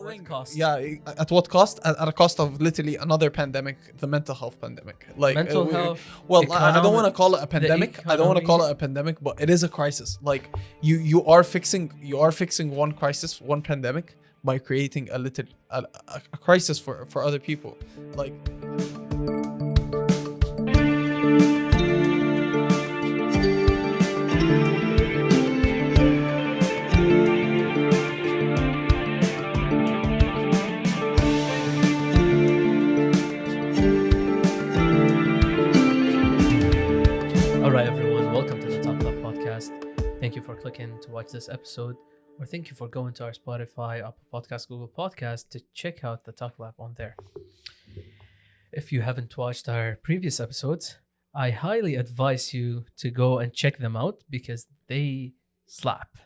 what cost? Yeah, at what cost? At a cost of literally another pandemic, the mental health pandemic. Like Mental health. Well, I don't want to call it a the pandemic. I don't want to economy. call it a pandemic, but it is a crisis. Like you are fixing one crisis, one pandemic by creating a crisis for other people. Like. All right, everyone. Welcome to the Talk Club podcast. Thank you for clicking to watch this episode, or thank you for going to our Spotify, Apple Podcast, Google Podcast to check out the Talk Lab on there. If you haven't watched our previous episodes, I highly advise you to go and check them out because they slap.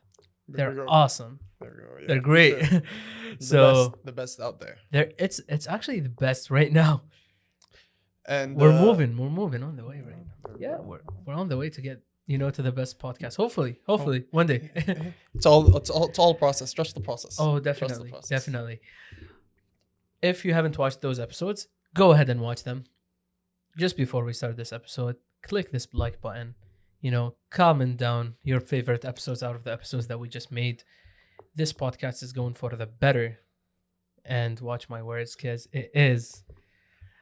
They're awesome. Yeah. They're great. The best out there. It's actually the best right now. And We're moving on the way right now. Yeah, we're on the way to get to the best podcast. Hopefully, one day. It's all process. Trust the process. Oh, Trust the definitely, process. definitely. If you haven't watched those episodes, go ahead and watch them. Just before we start this episode, click this like button. Comment down your favorite episodes out of the episodes that we just made. This podcast is going for the better. And watch my words, because it is.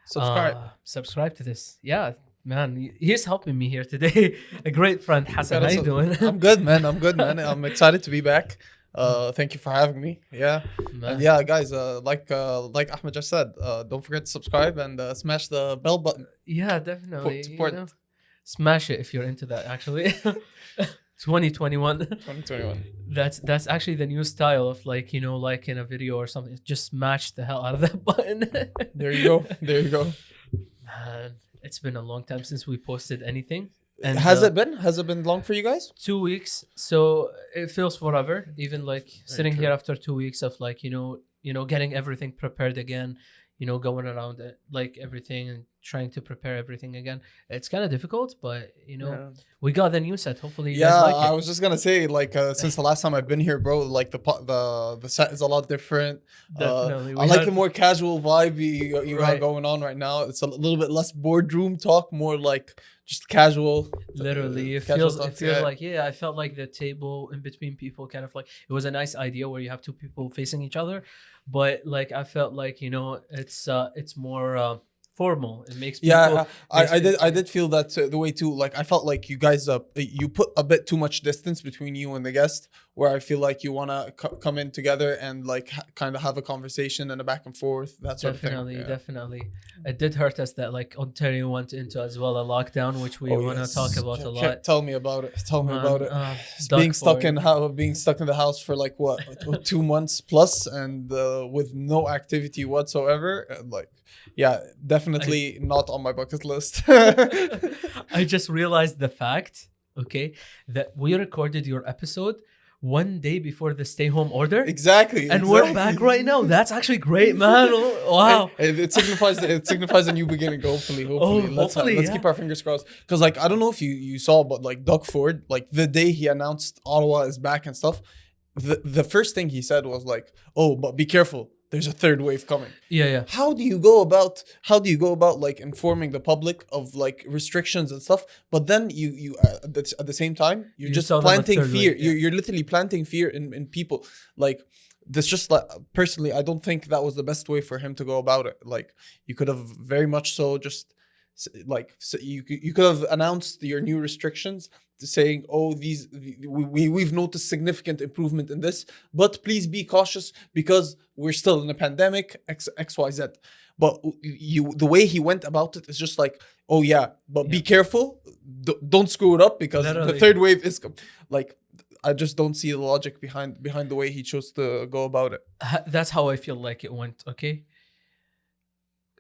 Subscribe to this. Yeah, man, he's helping me here today. A great friend, Hassan. How you doing? I'm good, man. I'm excited to be back. Thank you for having me. Yeah. Man. And yeah, guys, like Ahmed just said, don't forget to subscribe and smash the bell button. Yeah, definitely. Support. Smash it if you're into that, actually. 2021. 2021. That's actually the new style of like in a video or something. Just smash the hell out of that button. There you go. Man, it's been a long time since we posted anything. And Has it been long for you guys? 2 weeks, so it feels forever. Even like sitting true. here after 2 weeks of like getting everything prepared again, going around it, like everything and trying to prepare everything again. It's kind of difficult, but we got the new set. Hopefully you guys like it. I was just gonna say, like, since the last time I've been here, bro, like the set is a lot different. Definitely. I like the more casual vibe you got going on right now. It's a little bit less boardroom talk, more like just casual. Literally, it casual feels talks, like I felt like the table in between people kind of like it was a nice idea where you have two people facing each other, but like I felt like it's more formal. It makes people I did feel that the way too. Like I felt like you guys you put a bit too much distance between you and the guest, where I feel like you want to come in together and like kind of have a conversation and a back and forth, that sort of thing. Definitely. It did hurt us that like Ontario went into as well a lockdown, which we want to talk about a lot. Tell me about it. Being stuck in the house for like what 2 months plus, and with no activity whatsoever. And like, yeah, definitely not on my bucket list. I just realized the fact, that we recorded your episode 1 day before the stay-home order. Exactly. And we're back right now. That's actually great, man. Wow. It signifies a new beginning. Hopefully. Let's keep our fingers crossed. Because like I don't know if you saw, but like Doug Ford, like the day he announced Ottawa is back and stuff, the first thing he said was like, "Oh, but be careful. There's a third wave coming." Yeah. How do you go about like informing the public of like restrictions and stuff? But then you at the same time you're just planting fear. You're literally planting fear in people. Like this, just like personally, I don't think that was the best way for him to go about it. Like you could have very much so just like you could have announced your new restrictions, saying, "Oh, we've noticed significant improvement in this, but please be cautious because we're still in a pandemic, XYZ." But the way he went about it is just like, "Oh yeah, but be careful, don't screw it up because the third wave is like." I just don't see the logic behind the way he chose to go about it. That's how I feel like it went.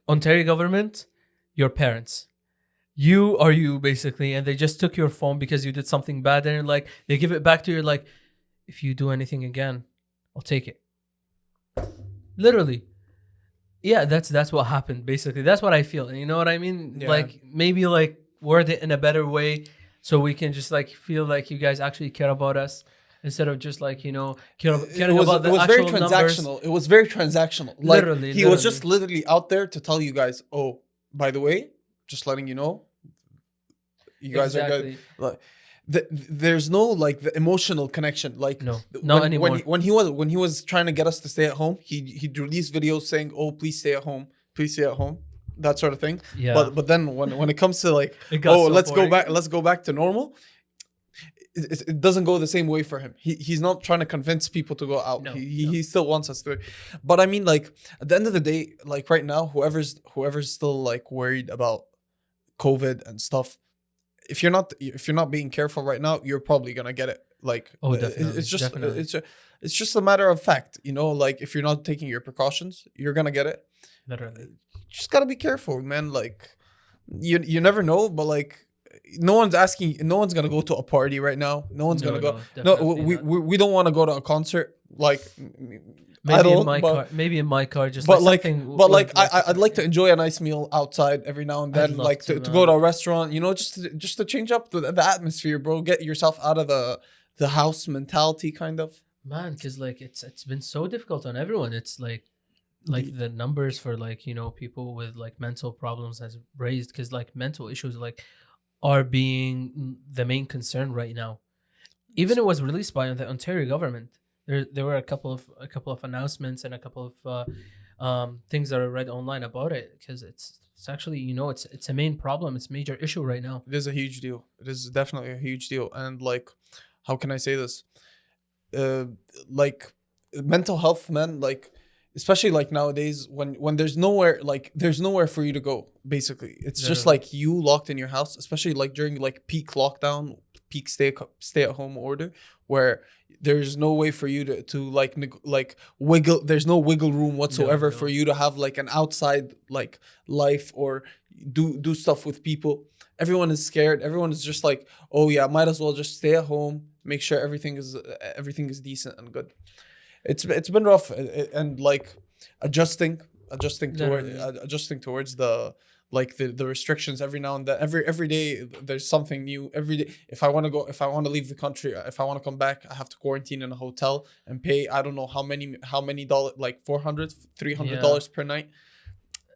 Ontario government, your parents. You are you basically, and they just took your phone because you did something bad, and like they give it back to you like, if you do anything again, I'll take it. Literally. Yeah, that's what happened basically. That's what I feel. You know what I mean? Yeah. Like maybe like word it in a better way so we can just like feel like you guys actually care about us. instead of just like caring it was, about the it was very actual numbers. transactional. It was very transactional. Like he was just Literally. literally out there to tell you guys, oh, by the way, just letting you know, you guys are good. Exactly. Like, there's no like the emotional connection. Like No, not anymore. When he was trying to get us to stay at home, he'd release videos saying, "Oh, please stay at home, please stay at home," that sort of thing. Yeah. But then when it comes to like, It got oh, so boring. let's go back to normal. It doesn't go the same way for him. He's not trying to convince people to go out. No, He still wants us to. But I mean, like at the end of the day, like right now, whoever's still like worried about COVID and stuff, if you're not being careful right now, you're probably gonna get it. Like, Definitely. it's just a matter of fact, Like if you're not taking your precautions, you're gonna get it. Literally. Just gotta be careful, man. Like, you never know, but like. No one's gonna go to a party right now. No one's gonna go. No, we don't want to go to a concert. Like maybe in my car, just I'd like to enjoy a nice meal outside every now and then, like to go to a restaurant, just to change up the atmosphere, bro. Get yourself out of the house mentality, kind of. Man, because like it's been so difficult on everyone. It's like the numbers for like people with like mental problems has raised, because like mental issues like are being the main concern right now. Even it was released by the Ontario government. There were a couple of announcements and a couple of things that I read online about it, because it's actually it's a main problem. It's a major issue right now. It is a huge deal. It is definitely a huge deal. And like, how can I say this? Like mental health, man. Like, especially like nowadays when there's nowhere for you to go. Basically, it's just like you locked in your house. Especially like during like peak lockdown, peak stay at home order, where there's no way for you to like wiggle. There's no wiggle room whatsoever for you to have like an outside like life or do stuff with people. Everyone is scared. Everyone is just like, oh yeah, might as well just stay at home. Make sure everything is decent and good. It's been rough, and like adjusting towards the restrictions every now and then. Every day there's something new. Every day, if I want to leave the country, if I want to come back, I have to quarantine in a hotel and pay I don't know how many dollars, like $400, $300 per night.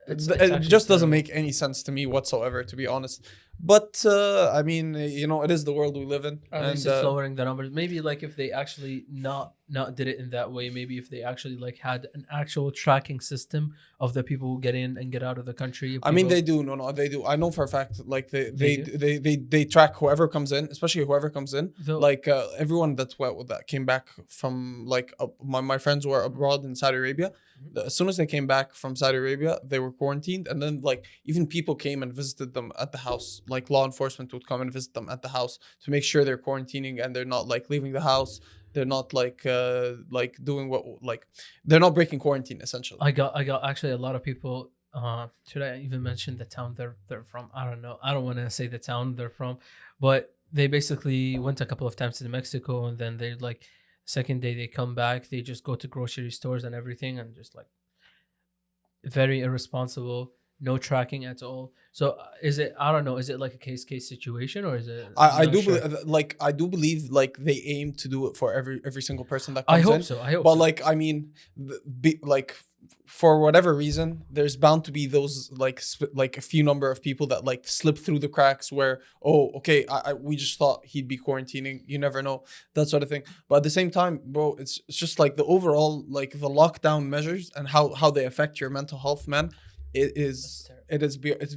It just doesn't make any sense to me whatsoever, to be honest. But I mean, it is the world we live in. At least it's lowering the numbers. Maybe like if they actually not did it in that way. Maybe if they actually like had an actual tracking system of the people who get in and get out of the country. I mean, they do. No, they do. I know for a fact. Like they track whoever comes in, especially whoever comes in. Like everyone that came back from like my friends who are abroad in Saudi Arabia. As soon as they came back from Saudi Arabia, they were quarantined, and then like even people came and visited them at the house. Like law enforcement would come and visit them at the house to make sure they're quarantining and they're not like leaving the house. They're not like doing they're not breaking quarantine essentially. I got actually a lot of people. Should I even mention the town they're from? I don't know. I don't want to say the town they're from, but they basically went a couple of times to Mexico, and then they like. Second day they come back, they just go to grocery stores and everything, and just like very irresponsible, no tracking at all. So is it, I don't know, is it like a case situation, or is it? I do believe like they aim to do it for every single person that comes in. I hope but so. Like I mean, for whatever reason, there's bound to be those like a few number of people that like slip through the cracks where, oh, okay, we just thought he'd be quarantining. You never know, that sort of thing. But at the same time, bro, it's just like the overall like the lockdown measures and how they affect your mental health, man. It's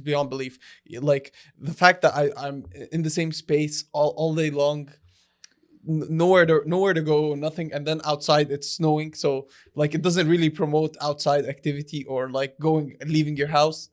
beyond belief. Like the fact that I'm in the same space all day long. Nowhere to go, nothing, and then outside it's snowing, so like it doesn't really promote outside activity or like leaving your house.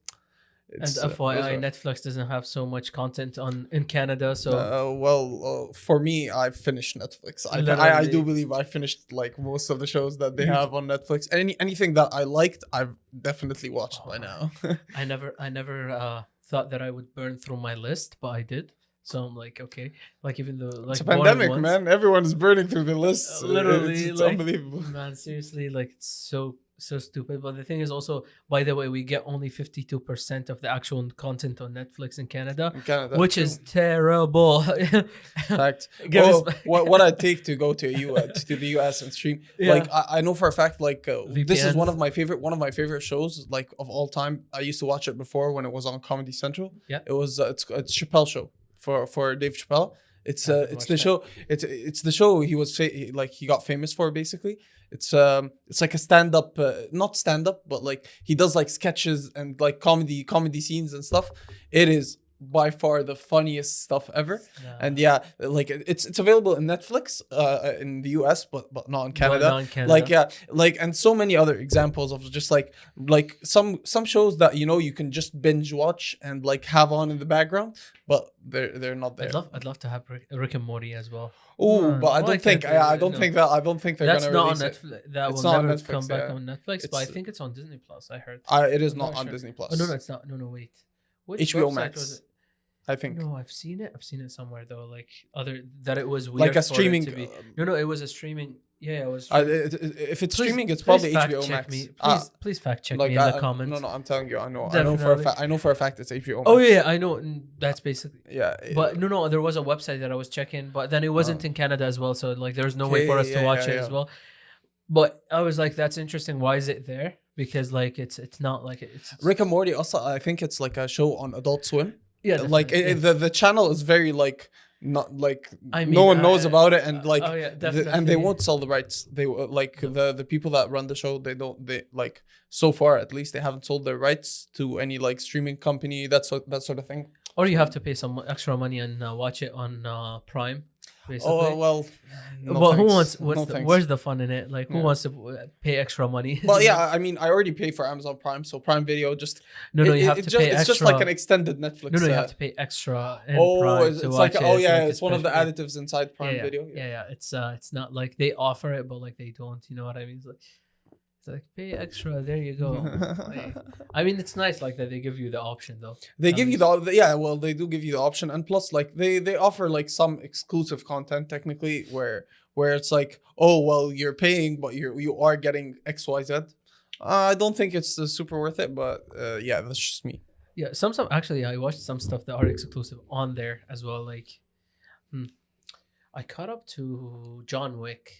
And FYI, Netflix doesn't have so much content in Canada, so for me, I've finished Netflix. I do believe I finished like most of the shows that they have on Netflix. Anything that I liked, I've definitely watched by now. I never thought that I would burn through my list, but I did. So I'm like, okay, like even though like it's a pandemic, man, everyone is burning through the lists. Literally, it's like, unbelievable, man. Seriously, like it's so so stupid. But the thing is also, by the way, we get only 52% of the actual content on Netflix in Canada, which true. is terrible. Fact. Give us- What I'd take to go to the US and stream. Yeah. Like I know for a fact, like this is VPNs. one of my favorite shows, like of all time. I used to watch it before when it was on Comedy Central. Yeah. It was it's Chappelle Show for Dave Chappelle. It's the that. show. It's the show he was he got famous for basically. It's like a stand up, not stand up, but like he does like sketches and like comedy scenes and stuff. It is by far the funniest stuff ever. And yeah, like it's available in Netflix in the US, but not in Canada. Not in Canada. Like yeah, like and so many other examples of just like some shows that you can just binge watch and like have on in the background, but they're not there. I'd love to have Rick and Morty as well. Oh, but I don't think I don't think they're That's gonna not release on it. Netflix. That It's will not on never Netflix, come back yeah. on Netflix, but I It's- think it's on Disney Plus. I heard. It is I'm not on sure. Disney Plus. Oh no, it's not. No, wait. Which HBO website Max. was it? I think No, I've seen it. I've seen it somewhere though. Like other that it was weird like a for it streaming. to be. No, it was a streaming. Yeah, it was. If it's streaming, it's please probably fact HBO check Max. me. Please fact check Like me in the comments. No, I'm telling you, I know Definitely. for a fact. I know for a fact it's HBO Max. Oh yeah, I know. That's basically. Yeah. But no, there was a website that I was checking, but then it wasn't in Canada as well, so like there's no way for us to watch it as well. But I was like, that's interesting. Why is it there? Because like it's not like it's Rick and Morty. Also, I think it's like a show on Adult Swim. yeah. Like the channel is very like not like I no mean, one knows about it, and like oh yeah, and definitely. they won't sell the rights. They like the people that run the show. They like so far at least they haven't sold their rights to any like streaming company. That sort of thing. Or you have to pay some extra money and watch it on Prime. Basically. Oh well. No Well, who thanks. wants? No thanks. Where's the fun in it? Like, who Yeah. wants to pay extra money? Well, yeah. I mean, I already pay for Amazon Prime, so Prime Video just no, you have to pay extra. It's just like an extended Netflix. No, you have to pay extra. In Oh, Prime it's to like watch it. oh yeah, like a it's one of the special- additives inside Prime yeah, Video. Yeah. It's not like they offer it, but like they don't. You know what I mean? It's like pay extra. There you go. Like, I mean, it's nice like that. They give you the option though. They At give you least. well, they do give you the option, and plus, like they offer like some exclusive content technically, where it's like, oh well, you're paying, but you are getting XYZ. I don't think it's super worth it, but yeah, that's just me. Yeah, some actually I watched some stuff that are exclusive on there as well. Like, I caught up to John Wick.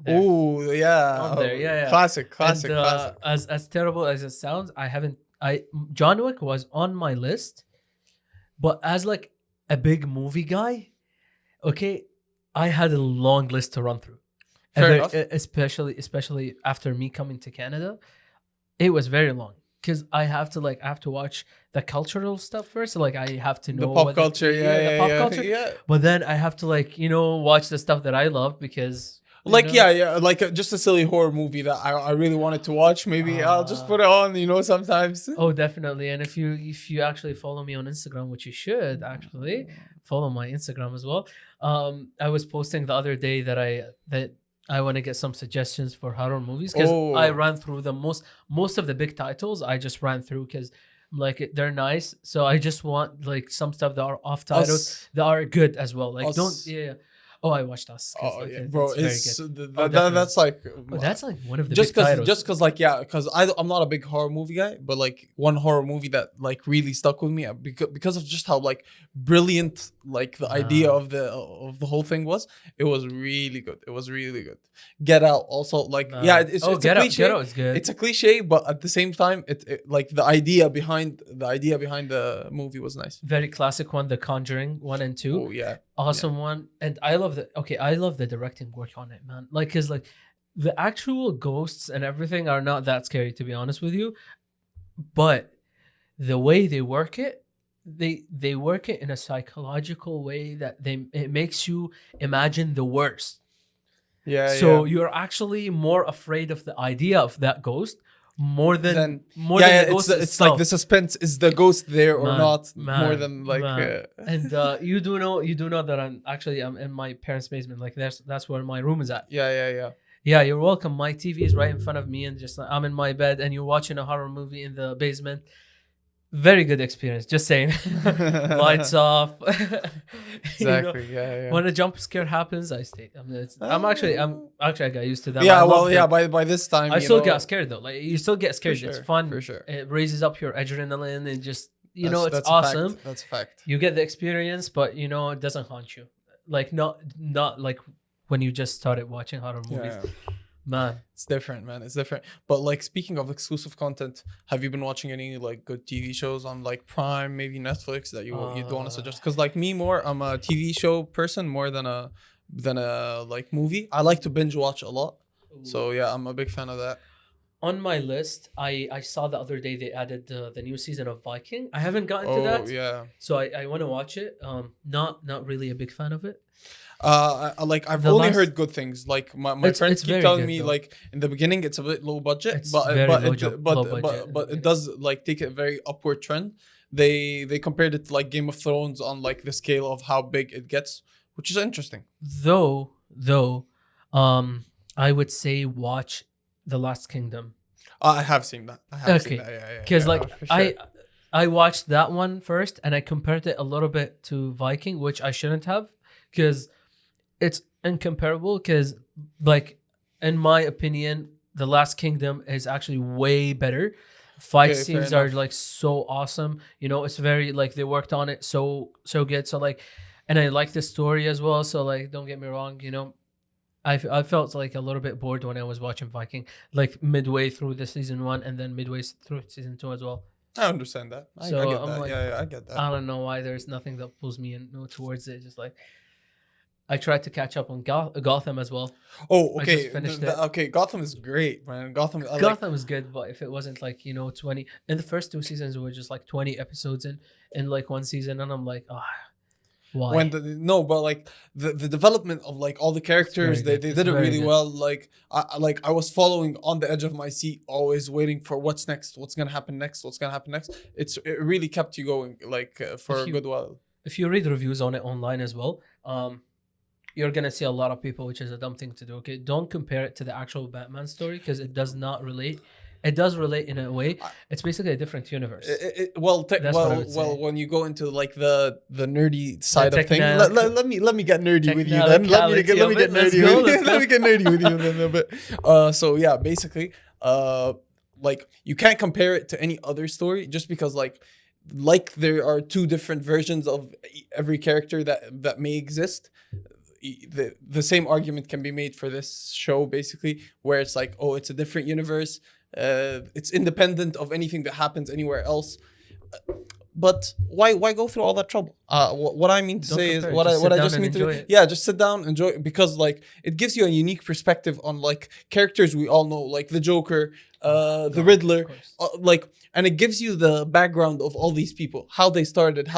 there. Oh yeah, On there, yeah. classic. And, as terrible as it sounds, John Wick was on my list, but as like a big movie guy, okay, I had a long list to run through. Fair And enough. especially after me coming to Canada, it was very long because I have to watch the cultural stuff first. So like I have to know The pop what culture, the pop culture. yeah. But then I have to watch the stuff that I love because Like like just a silly horror movie that I really wanted to watch. Maybe I'll just put it on, sometimes. Oh, definitely. And if you actually follow me on Instagram, which you should actually follow my Instagram as well. I was posting the other day that I want to get some suggestions for horror movies because I ran through most of the big titles. I just ran through because like they're nice. So I just want like some stuff that are off titles that are good as well. Like Oh, I watched Us. Oh yeah, bro, it's very good. That's like That's like one of the just big titles. because I'm not a big horror movie guy, but like one horror movie that like really stuck with me because of just how like brilliant like the idea of the whole thing was. It was really good. It was really good. Get Out also like it's a Get cliche. Out is good. It's a cliche, but at the same time, it like the idea behind the movie was nice. Very classic one, The Conjuring 1 and 2. Oh yeah, Awesome one. And I love the directing work on it, man. Like, cause like the actual ghosts and everything are not that scary, to be honest with you. But the way they work it, they work it in a psychological way that it makes you imagine the worst. So you're actually more afraid of the idea of that ghost more than the ghost it's itself. like the suspense, is the ghost there or Man, not, man, more than like man. And you do know that I'm in my parents' basement. Like that's where my room is at. Yeah, you're welcome. My TV is right in front of me, and just I'm in my bed, and you're watching a horror movie in the basement. very good experience. Just saying. Lights off. Exactly. Yeah. When a jump scare happens, I stay. I'm actually I got used to them. Yeah. Well, yeah. By this time, I still get scared though. Like you still get scared. Sure, it's fun. for sure. It raises up your adrenaline and just it's that's awesome. That's a fact. You get the experience, but it doesn't haunt you. Like not like when you just started watching horror movies. Yeah. Man, it's different, man. It's different. But like speaking of exclusive content, have you been watching any like good TV shows on like Prime, maybe Netflix that you don't want to suggest? Because like me, I'm a TV show person more than a like movie. I like to binge watch a lot. Ooh. So yeah, I'm a big fan of that. On my list, I saw the other day they added the new season of Viking. I haven't gotten to that. Yeah. So I want to watch it. Not really a big fan of it. I've only heard good things. Like my friends keep telling me, like in the beginning it's a bit low budget, but it does like take a very upward trend. They compared it to like Game of Thrones on like the scale of how big it gets, which is interesting. Though, I would say watch The Last Kingdom. I have seen that. Yeah. Because I watched that one first and I compared it a little bit to Viking, which I shouldn't have, because it's incomparable. Because like in my opinion, The Last Kingdom is actually way better. Fight scenes are like so awesome. It's very like they worked on it so good. So like, and I like the story as well. So like, don't get me wrong. I felt like a little bit bored when I was watching Viking, like midway through the season 1 and then midway through season 2 as well. I understand that. I get that. Like, I get that. I don't know why there's nothing that pulls me in towards it. Just like I tried to catch up on Gotham as well. Oh, okay. I just finished it. Okay, Gotham is great, man. Gotham is good, but if it wasn't like 20 in the first 2 seasons, it was just like 20 episodes in like one season, and I'm like, why? But like the development of like all the characters, they did it really well. Like I was following on the edge of my seat, always waiting for what's next, what's gonna happen next. It really kept you going like for a good while. If you read reviews on it online as well, you're gonna see a lot of people, which is a dumb thing to do. Okay, don't compare it to the actual Batman story because it does not relate. It does relate in a way. It's basically a different universe. When you go into like the nerdy side of things, let me get nerdy with you then. Let me get nerdy with you a little bit. So yeah, basically, like you can't compare it to any other story just because like there are 2 different versions of every character that may exist. The same argument can be made for this show basically, where it's like, oh, it's a different universe. It's independent of anything that happens anywhere else. But why go through all that trouble? What I mean to say is just sit down, enjoy it, because like it gives you a unique perspective on like characters we all know, like the Joker, the Riddler, and it gives you the background of all these people, how they started,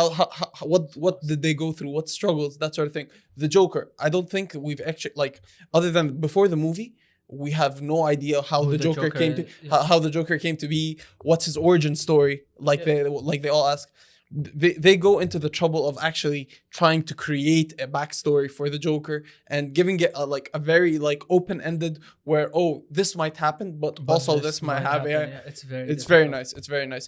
what did they go through, what struggles, that sort of thing. The Joker, I don't think we've actually like, other than before the movie, we have no idea how the Joker came to how the Joker came to be. What's his origin story? They all ask. They go into the trouble of actually trying to create a backstory for the Joker and giving it a very like open-ended, where this might happen, but also this might happen. Yeah, it's very nice. It's very nice.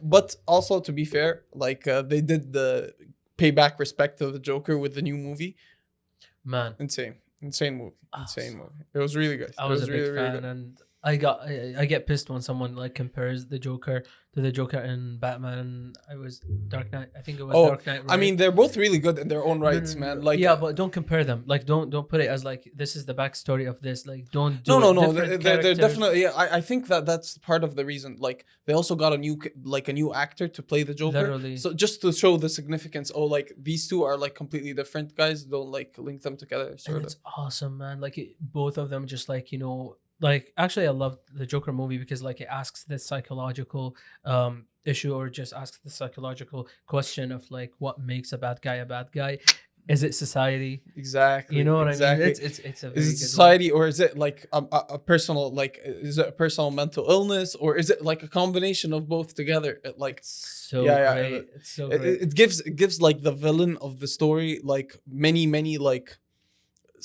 But also, to be fair, like they did the payback respect to the Joker with the new movie. Man, Insane movie. It was really good. I was a big fan, and I get pissed when someone like compares the Joker to the Joker in Batman. I was Dark Knight. I think it was Dark Knight. Right? I mean, they're both really good in their own rights, man. Like but don't compare them. Like don't put it as like this is the backstory of this. Like don't do no. They're definitely. Yeah, I think that's part of the reason. Like they also got a new actor to play the Joker. Literally. So just to show the significance. Like these 2 are like completely different guys. Don't like link them together. It's awesome, man. Like both of them just like like actually I love the Joker movie because like it asks this psychological issue, or just asks the psychological question of like what makes a bad guy a bad guy. Is it society? Exactly. You know what I mean? It's a very is it society one. Or is it like a personal, like is it a personal mental illness, or is it like a combination of both together? Great. It's so great. It gives like the villain of the story like many like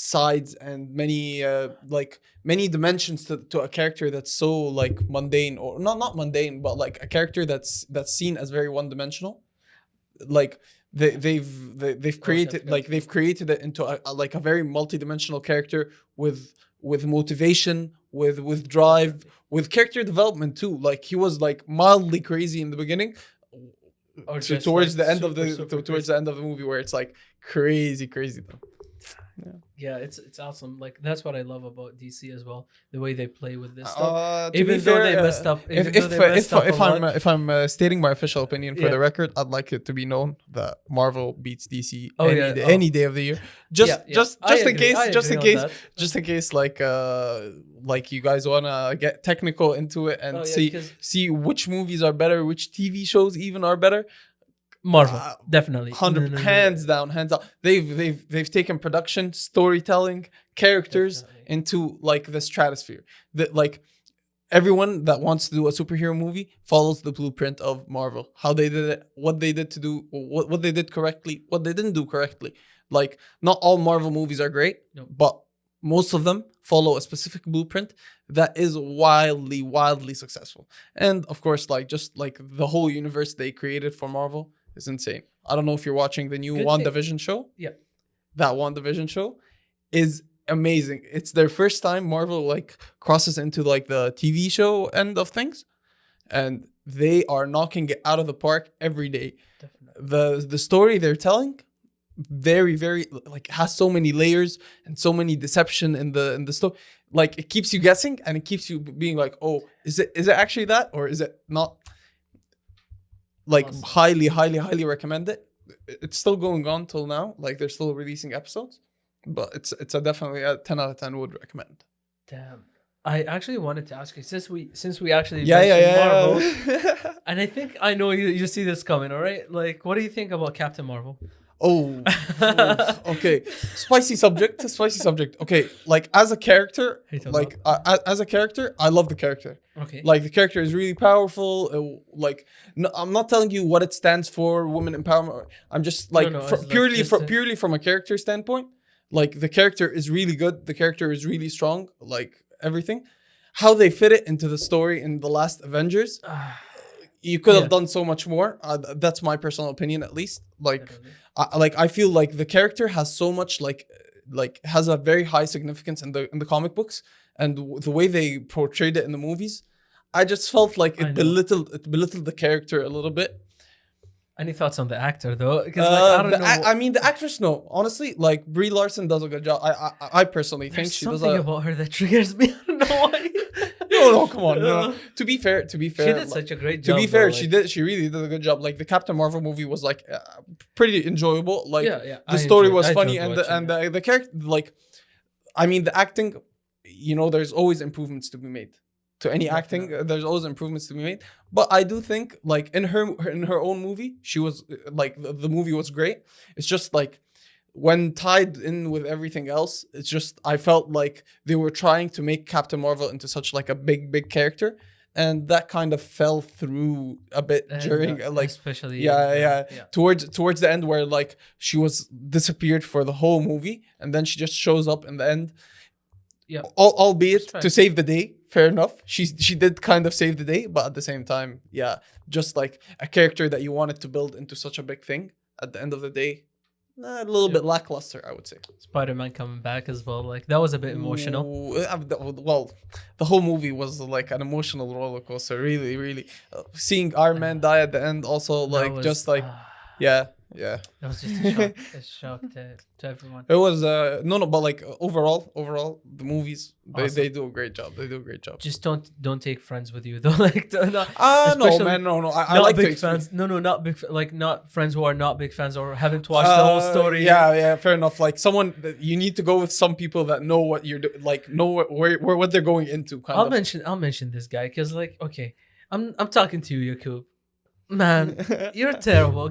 sides and many many dimensions to a character that's so like mundane, or not mundane, but like a character that's seen as very one dimensional. Like they've created it into like a very multidimensional character with motivation, with drive, with character development too. Like he was like mildly crazy in the beginning, towards the end of the movie, where it's like crazy though. Yeah, it's awesome. Like that's what I love about DC as well, the way they play with this stuff. If I'm stating my official opinion for the record, I'd like it to be known that Marvel beats DC any day of the year. Just in case, like you guys wanna get technical into it and see which movies are better, which TV shows even are better. Marvel, definitely, 100 hands down. They've taken production, storytelling, characters into like the stratosphere. That like everyone that wants to do a superhero movie follows the blueprint of Marvel. How they did it, what they did to do, what they did correctly, what they didn't do correctly. Like not all Marvel movies are great, but most of them follow a specific blueprint that is wildly successful. And of course, like just like the whole universe they created for Marvel is insane. I don't know if you're watching the new WandaVision show. Yeah. That WandaVision show is amazing. It's their first time Marvel like crosses into like the TV show end of things. And they are knocking it out of the park every day. Definitely. The story they're telling, very like has so many layers and so many deception in the story. Like it keeps you guessing and it keeps you being like, oh, is it actually that, or is it not? Like awesome. highly recommend it. It's still going on till now. Like they're still releasing episodes, but it's a definitely a 10 out of 10 would recommend. Damn. I actually wanted to ask you, since we actually mentioned Marvel, and I think I know you see this coming. All right, like what do you think about Captain Marvel? Oh, okay. Spicy subject. Okay, like as a character, I love the character. Okay. Like the character is really powerful. I'm not telling you what it stands for, women empowerment. I'm just like purely from a character standpoint. Like the character is really good. The character is really strong. Like everything, how they fit it into the story in the last Avengers. You could have done so much more. That's my personal opinion, at least. I feel like the character has so much like has a very high significance in the comic books, and the way they portrayed it in the movies, I just felt like it belittled the character a little bit. Any thoughts on the actor though? Because I don't know. I mean, the actress, no. Honestly, like Brie Larson does a good job. I personally think she does something about her that triggers me. I don't know why. No, come on. No. To be fair, she did such a great job. To be fair, she really did a good job. Like the Captain Marvel movie was like pretty enjoyable. Like the story was funny, and the character, like, I mean, the acting, there's always improvements to be made. To any acting, there's always improvements to be made. But I do think, like in her own movie, she was like the movie was great. It's just like when tied in with everything else, it's just I felt like they were trying to make Captain Marvel into such like a big character, and that kind of fell through a bit during especially towards the end, where like she was disappeared for the whole movie, and then she just shows up in the end. Yeah, albeit to save the day. Fair enough. She did kind of save the day, but at the same time, just like a character that you wanted to build into such a big thing. At the end of the day, a little bit lackluster, I would say. Spider-Man coming back as well, like that was a bit emotional. Well, the whole movie was like an emotional roller coaster. Really, seeing Iron Man die at the end, also like Yeah. That was just a shock to everyone. It was but like overall the movies they do a great job. Just don't take friends with you though. Like no. I like big fans. No, not big. Like not friends who are not big fans or haven't watched the whole story. Yeah, fair enough. Like someone you need to go with some people that know what you're like know where what they're going into. I'll mention this guy because like okay, I'm talking to you, Yakub. Man, you're terrible.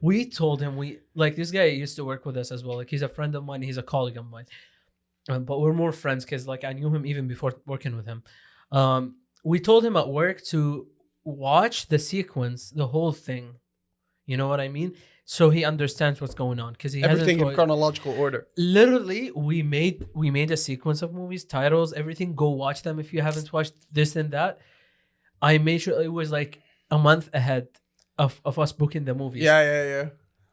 We told him this guy used to work with us as well. Like he's a friend of mine. He's a colleague of mine, but we're more friends because like I knew him even before working with him. We told him at work to watch the sequence, the whole thing. You know what I mean? So he understands what's going on because he everything hasn't in chronological order. literally we made a sequence of movies, titles, everything. Go watch them if you haven't watched this and that. I made sure it was like a month ahead of us booking the movies. Yeah.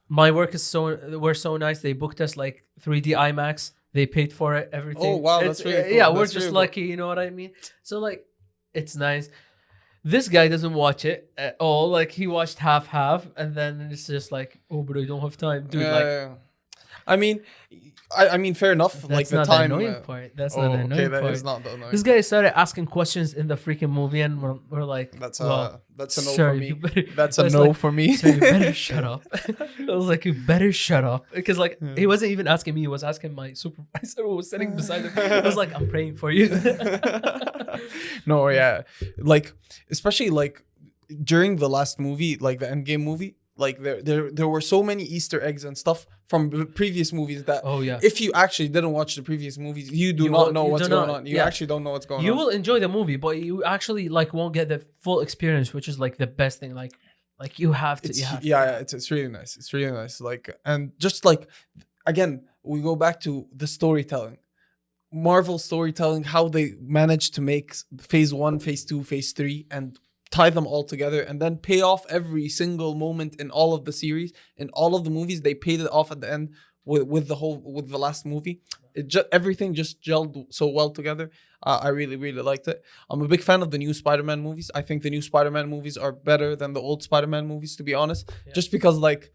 My work is we're so nice. They booked us like 3D IMAX. They paid for it, everything. Oh wow, that's really cool. Yeah, that's we're just really lucky, you know what I mean? So like it's nice. This guy doesn't watch it at all. Like he watched half, and then it's just like, oh, but I don't have time, cool. dude. Yeah. I mean, fair enough. Like That's the not time. the annoying part. That's Oh, not the okay, annoying that part. is not the annoying. This guy started asking questions in the freaking movie, and we're like, That's well, that's a no sir, for me. you better- That's a that's no like, for me. So you better shut up. I was like, you better shut up. Because like Yeah. he wasn't even asking me, he was asking my supervisor who was sitting beside him. I was like, I'm praying for you. No, yeah. Like, especially like during the last movie, like the Endgame movie, like there were so many Easter eggs and stuff from the previous movies that Oh yeah. if you actually didn't watch the previous movies, you do You not will- know you what's do going not- on. You yeah. actually don't know what's going You on. will enjoy the movie, but you actually like won't get the full experience, which is like the best thing. Like you have to. It's You have to. yeah, it's really nice. It's really nice. Like, and just like again, we go back to the storytelling. Marvel storytelling, how they managed to make phase 1, phase 2, phase 3 and tie them all together and then pay off every single moment in all of the series, in all of the movies. They paid it off at the end with the last movie. Everything just gelled so well together. I really liked it. I'm a big fan of the new Spider-Man movies. I think the new Spider-Man movies are better than the old Spider-Man movies, to be honest. Yeah. Just because like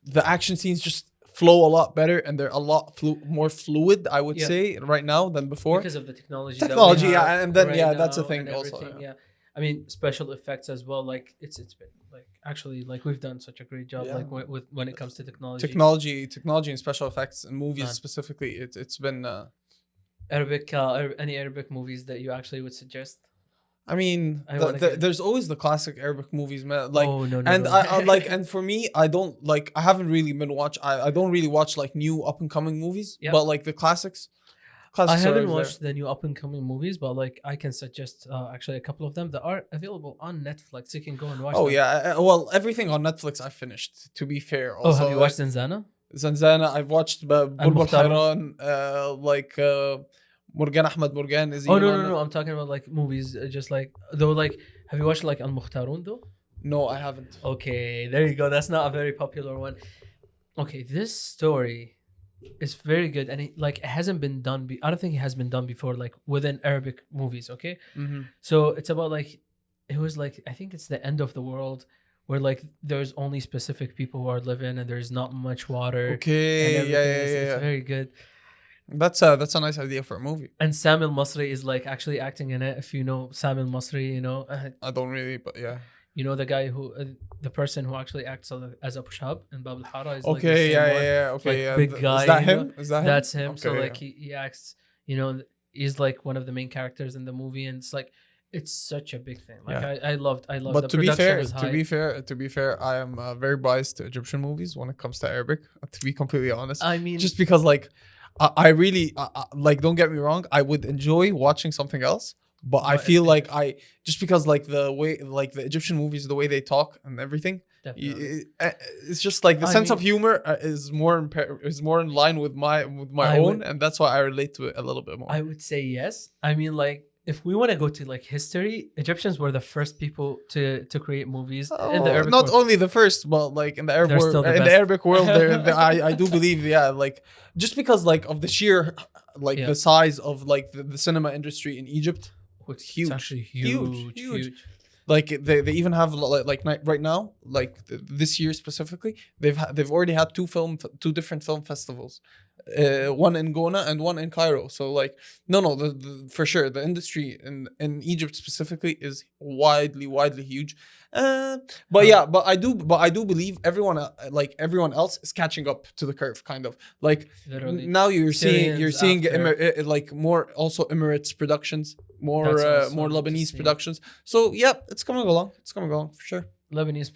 the action scenes just flow a lot better and they're a lot more fluid, I would Yeah. say, right now than before. Because of the technology. Technology, that we have yeah, and then right yeah, that's a now thing and also. everything, yeah. I mean, special effects as well. Like it's been like actually like we've done such a great job. Yeah. Like with when it comes to technology. Technology and special effects and movies Man. specifically. It's been. Arabic, any Arabic movies that you actually would suggest? I mean, I wanna get- there's always the classic Arabic movies, man. Like, oh no, and no. I like, and for me, I don't like. I haven't really been I don't really watch like new up and coming movies, Yeah. but like the classics. I Classics are haven't always watched the new up and coming movies, but like I can suggest actually a couple of them that are available on Netflix. You can go and watch. Oh them. yeah, well, everything on Netflix I finished. To be fair, Oh, also, have you watched Zanzana? Zanzana? I've watched Bulbul Mukhtar. Khairan, like Morgan Ahmed Morgan is. Oh even no, on no, it. no! I'm talking about like movies, just like though. Like, have you watched like Al Mukhtarun though? No, I haven't. Okay, there you go. That's not a very popular one. Okay, this story is very good, and it hasn't been done. I don't think it has been done before, like within Arabic movies. Okay, Mm-hmm. so it's about like it was like I think it's the end of the world, where like there's only specific people who are living, and there's not much water. And Okay, everything. yeah. It's very good. That's a nice idea for a movie. And Sam al-Masri is like actually acting in it. If you know Sam al-Masri, I don't really, but yeah. you know the guy who, the person who actually acts as Abu Shab in Bab al-Hara is like the Okay, same one. yeah. Okay, like yeah. big guy, Is that you him? know? Is that him? That's him. So Okay, like yeah. he acts, he's like one of the main characters in the movie, and it's like it's such a big thing. Like Yeah. I loved. But the to be production fair, is high. to be fair, I am very biased to Egyptian movies when it comes to Arabic. To be completely honest, I mean, just because like I really like, don't get me wrong, I would enjoy watching something else, but I But feel it's like just because like the way like the Egyptian movies, the way they talk and everything, definitely. it's just like the I sense of mean- humor is more in line with my I own, would- and that's why I relate to it a little bit more. I would say yes. I mean, like if we want to go to like history, Egyptians were the first people to create movies in the Arabic not world. only the first, but like in the Arab They're world, still the in the best. Arabic world, I do believe, yeah, like just because like of the sheer like Yeah. the size of like the cinema industry in Egypt, It's huge. actually Huge. huge. like they even have like right now, like this year specifically, they've already had two different film festivals, one in Gona and one in Cairo. So like no, for sure the industry in Egypt specifically is widely huge. But yeah, but I do believe everyone else is catching up to the curve, kind of like Literally. now you're Syrians seeing after. like more also Emirates productions, more That's also more good to Lebanese see. productions. So yeah, it's coming along for sure. Lebanese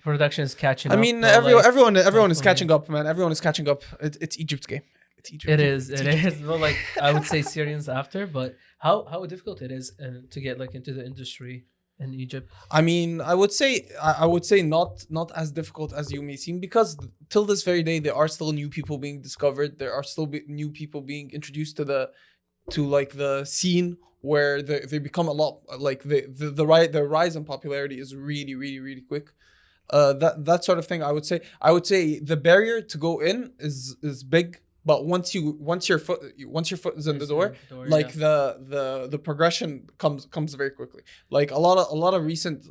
production is catching I up. mean, but, like, everyone is hopefully- catching up, man. Everyone is catching up. It's Egypt's game. It's Egypt. It is. Well, like I would say Syrians after, but how difficult it is to get like into the industry in Egypt? I mean, I would say not as difficult as you may seem, because till this very day there are still new people being discovered. There are still new people being introduced to like the scene, where they become a lot like the rise in popularity is really really really quick. That sort of thing. I would say the barrier to go in is big, but once your foot is in the door, like the progression comes very quickly. Like a lot of recent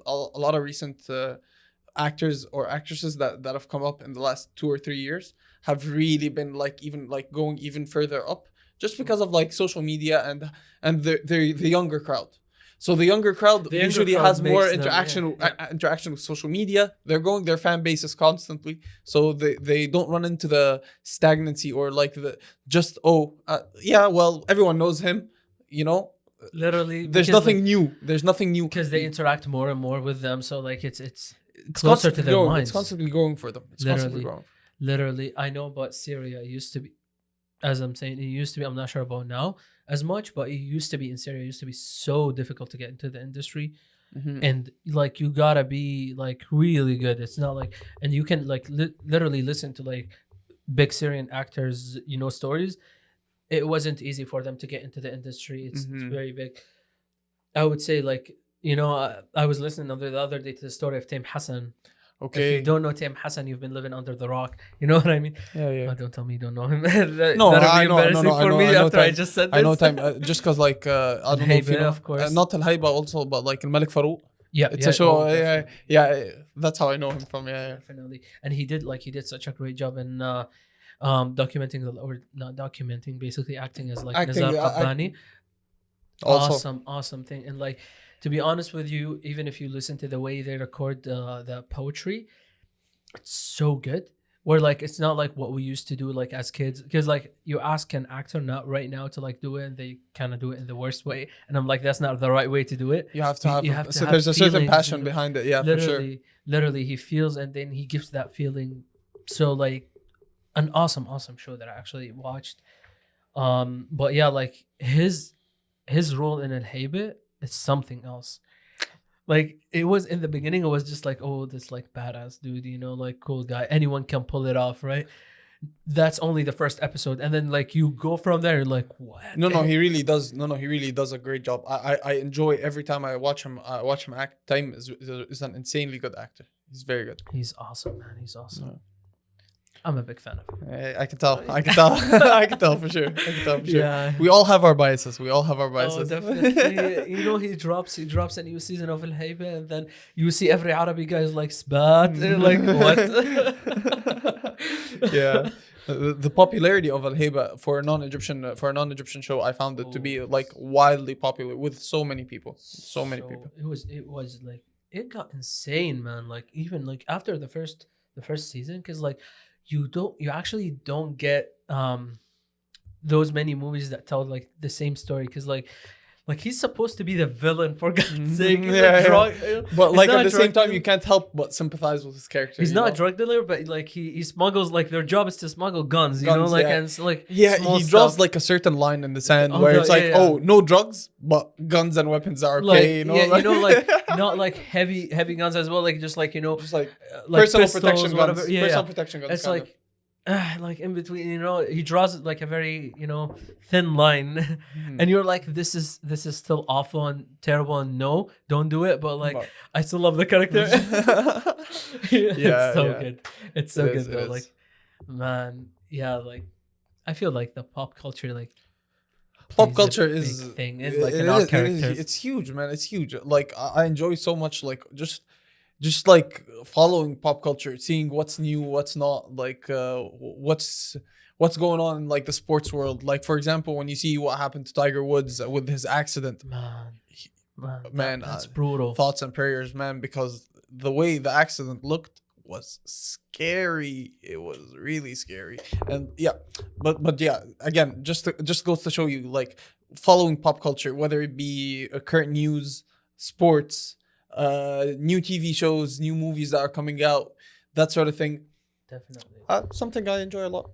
actors or actresses that have come up in the last 2 or 3 years have really been like even like going even further up, just because of like social media and the younger crowd. So the younger crowd usually has more interaction with social media. They're growing their fan bases constantly, so they don't run into the stagnancy or like the just well, everyone knows him, you know. Literally, There's nothing new. There's nothing new because they interact more and more with them. So like it's closer to their minds. It's constantly growing for them. It's constantly growing. Literally, I know about Syria. It used to be, as I'm saying, it used to be. I'm not sure about now as much, but it used to be in Syria. It used to be so difficult to get into the industry, and like you gotta be like really good. It's not like, and you can like literally listen to like big Syrian actors, stories. It wasn't easy for them to get into the industry. It's very big. I would say like, I was listening the other day to the story of Taim Hassan. Okay. If you don't know Taim Hassan, you've been living under the rock. You know what I mean? Yeah. Oh, don't tell me you don't know him. No, That'd be I embarrassing know. for me I know after time. I just said this. I know time. Just because like I don't know if you know. Of course. Not Al Hayba also, but like Al Malik Farouk. Yeah, It's a show. Oh, Yeah. That's how I know him from. Yeah. definitely. And he did such a great job in documenting or not documenting, basically acting as like Nizar Qabbani. Awesome thing. And like, to be honest with you, even if you listen to the way they record the poetry, it's so good. Where like it's not like what we used to do like as kids, because like you ask an actor not right now to like do it, and they kind of do it in the worst way, and I'm like, that's not the right way to do it. You have to have. So have there's a certain feelings, passion behind it. Yeah, for sure. Literally, he feels, and then he gives that feeling. So like, an awesome show that I actually watched. But yeah, like his role in Al Hayba is something else. Like it was in the beginning, it was just like, oh, this like badass dude, like cool guy, anyone can pull it off, right? That's only the first episode, and then like you go from there, you're like, what? No, he really does. He really does a great job. I enjoy every time I watch him. Act. Time is an insanely good actor. He's very good. He's awesome, man. He's awesome. Yeah. I'm a big fan of him. I can tell. I can tell for sure. Yeah. We all have our biases. Oh, definitely. he drops a new season of Al Hayba, and then you see every Arabic guy is like spat. Like what? Yeah. The popularity of Al Hayba for a non-Egyptian show, I found it to be like wildly popular with so many people. It was like, it got insane, man. Like even like after the first season, because like you actually don't get those many movies that tell like the same story, because like he's supposed to be the villain, for God's sake. But like at the same time, you can't help but sympathize with his character. He's not a drug dealer, but like he smuggles, like their job is to smuggle guns, and it's like he draws like a certain line in the sand where it's like, oh, no drugs, but guns and weapons are okay, like not like heavy guns as well, like just like just like like personal pistols, protection guns, personal protection guns. It's like like in between, he draws like a very thin line, and you're like, this is still awful and terrible, and no, don't do it, but like I still love the character. It's so good. It's so good though. Like, man, yeah, like I feel like the pop culture is big thing in like in our characters. It's huge, man. It's huge. Like I enjoy so much, like just like following pop culture, seeing what's new, what's not, like what's going on in like the sports world. Like for example, when you see what happened to Tiger Woods with his accident, man, that's brutal. Thoughts and prayers, man, because the way the accident looked was scary. It was really scary. And yeah, but yeah, again, just goes to show you, like following pop culture, whether it be current news, sports, new TV shows, new movies that are coming out, that sort of thing. Definitely. Something I enjoy a lot.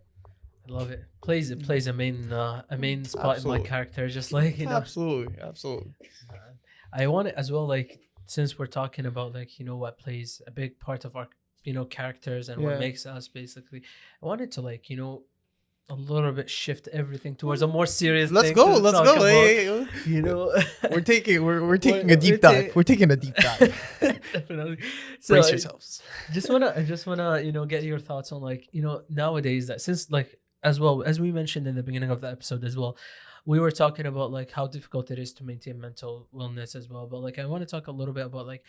I love it. Plays a main spot in my character, just like Absolutely. I want it as well. Like since we're talking about like, what plays a big part of our, characters and what makes us basically, I wanted to like, a little bit shift everything towards a more serious Let's thing go. to Let's talk go. about, Hey. you know. We're taking a deep dive. We're taking a deep dive. Definitely. So Brace yourselves. I just wanna, get your thoughts on like, nowadays that since like as well as we mentioned in the beginning of the episode as well, we were talking about like how difficult it is to maintain mental wellness as well. But like I want to talk a little bit about like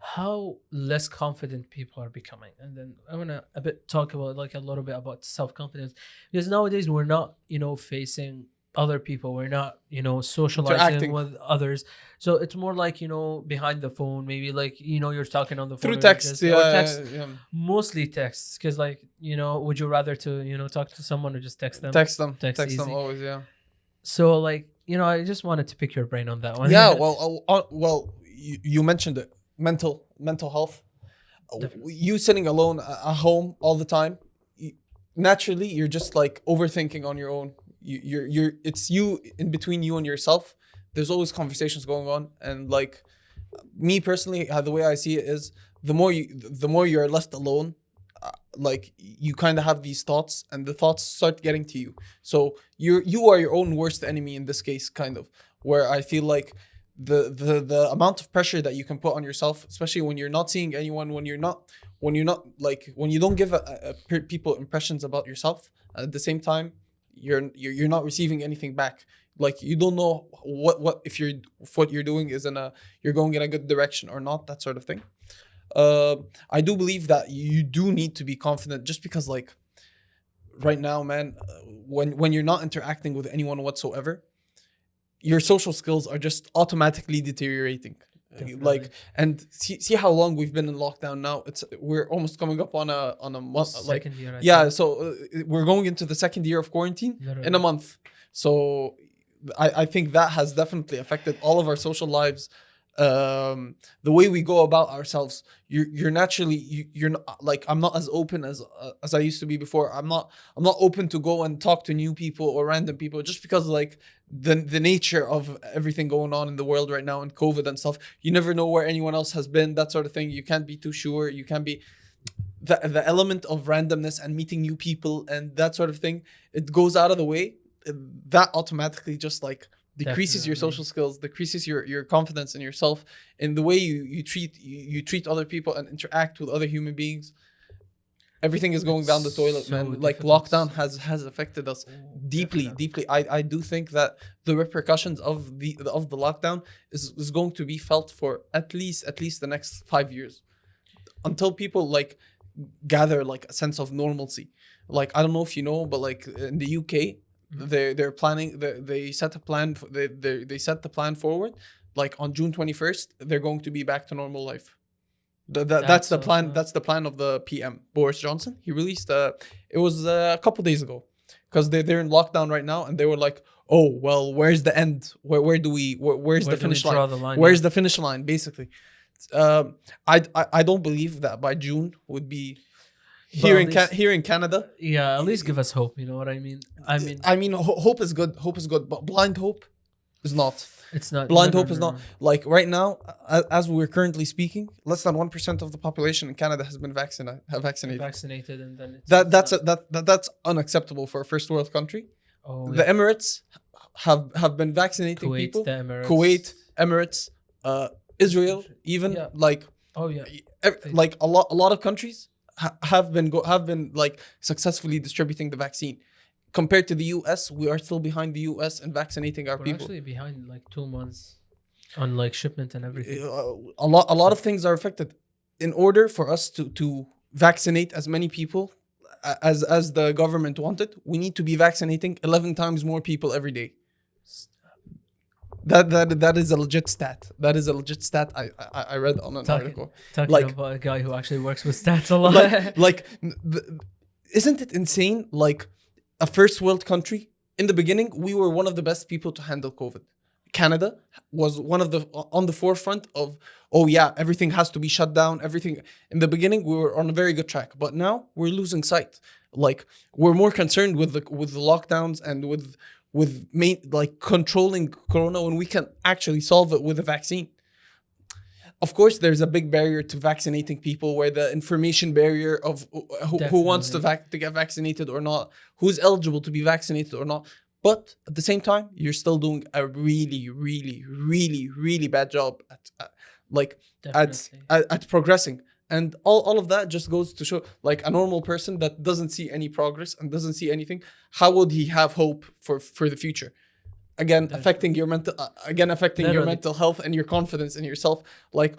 how less confident people are becoming, and then I want to a bit talk about like a little bit about self-confidence, because nowadays we're not facing other people, we're not socializing with others, so it's more like behind the phone, maybe like you're talking on the phone through text, or text, mostly texts, because like would you rather to talk to someone or just text them? Text them always, So like I just wanted to pick your brain on that one. Well, you mentioned it, mental health. Definitely. You sitting alone at home all the time, naturally you're just like overthinking on your own. You're it's you in between you and yourself. There's always conversations going on, and like me personally, the way I see it is the more you're left alone, like you kind of have these thoughts, and the thoughts start getting to you. So you are your own worst enemy in this case, kind of, where I feel like the amount of pressure that you can put on yourself, especially when you're not seeing anyone, when you don't give people impressions about yourself, at the same time you're not receiving anything back. Like you don't know what if what you're doing is you're going in a good direction or not, that sort of thing. I do believe that you do need to be confident, just because like right now, man, when you're not interacting with anyone whatsoever, your social skills are just automatically deteriorating. Definitely. Like, and see how long we've been in lockdown now. We're almost coming up on a month. Second year, so we're going into the second year of quarantine in a month. So I think that has definitely affected all of our social lives. The way we go about ourselves, you're naturally you're not, like, I'm not as open as I used to be before. I'm not open to go and talk to new people or random people, just because like the nature of everything going on in the world right now, and COVID and stuff. You never know where anyone else has been, that sort of thing. You can't be too sure. You can't be the element of randomness and meeting new people and that sort of thing. It goes out of the way. That automatically just like decreases your social skills, decreases your confidence in yourself, in the way you treat other people and interact with other human beings. Everything is going down the toilet, man. Like lockdown has affected us deeply. I do think that the repercussions of the lockdown is going to be felt for at least the next 5 years, until people like gather like a sense of normalcy. Like, I don't know if you know, but like in the UK, they're planning. They set a plan. They set the plan forward. Like on June 21st, they're going to be back to normal life. That's the plan. That's the plan of the PM, Boris Johnson. He released it was a couple days ago, because they're in lockdown right now, and they were like, oh well, where's the end? Where's the finish line? Where's the finish line? Basically, I don't believe that by June would be. Here in Canada, at least give us hope. You know what I mean? Hope is good. Hope is good, but blind hope is not. It's not. Blind hope is not. Like right now, as we're currently speaking, less than 1% of the population in Canada has been vaccinated. Vaccinated, and then that's unacceptable for a first world country. The Emirates have been vaccinating people. Kuwait, Emirates, Israel, even like like a lot of countries have been like successfully distributing the vaccine. Compared to the US, we are still behind the US in vaccinating our people. Actually behind like 2 months on like shipment and everything. A lot of things are affected. In order for us to vaccinate as many people as the government wanted, we need to be vaccinating 11 times more people every day. That is a legit stat. That is a legit stat I read on an article. Talking about a guy who actually works with stats a lot. Isn't it insane? Like, a first world country, in the beginning, we were one of the best people to handle COVID. Canada was one of on the forefront of, everything has to be shut down. Everything. In the beginning, we were on a very good track, but now we're losing sight. Like, we're more concerned with the lockdowns and with controlling corona, when we can actually solve it with a vaccine. of course, there's a big barrier to vaccinating people, where the information barrier of who wants to get vaccinated or not, who's eligible to be vaccinated or not. But at the same time, you're still doing a really, really, really, really bad job at progressing. And all of that just goes to show, like, a normal person that doesn't see any progress and doesn't see anything, how would he have hope for the future? Again, affecting your mental health and your confidence in yourself. Like,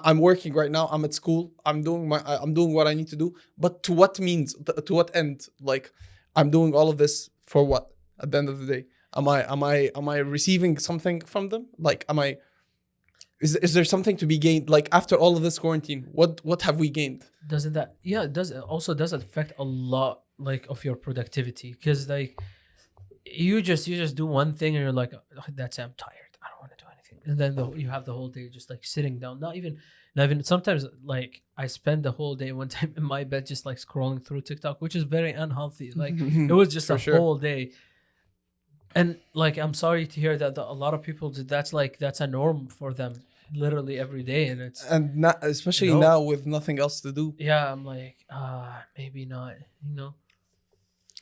I'm working right now. I'm at school. I'm doing what I need to do. But to what means? To what end? Like, I'm doing all of this for what? At the end of the day, am I receiving something from them? Like, is there something to be gained? Like, after all of this quarantine, what have we gained? Doesn't that? Yeah, it does. It also does affect a lot, like, of your productivity, because like you just do one thing and you're like, oh, that's it, I'm tired, I don't want to do anything, and then you have the whole day just like sitting down, not even sometimes, like, I spend the whole day one time in my bed just like scrolling through TikTok, which is very unhealthy. Like, it was just whole day. And like, I'm sorry to hear that a lot of people that's a norm for them, literally every day. And it's, and not, especially now with nothing else to do. Yeah, I'm like, maybe not,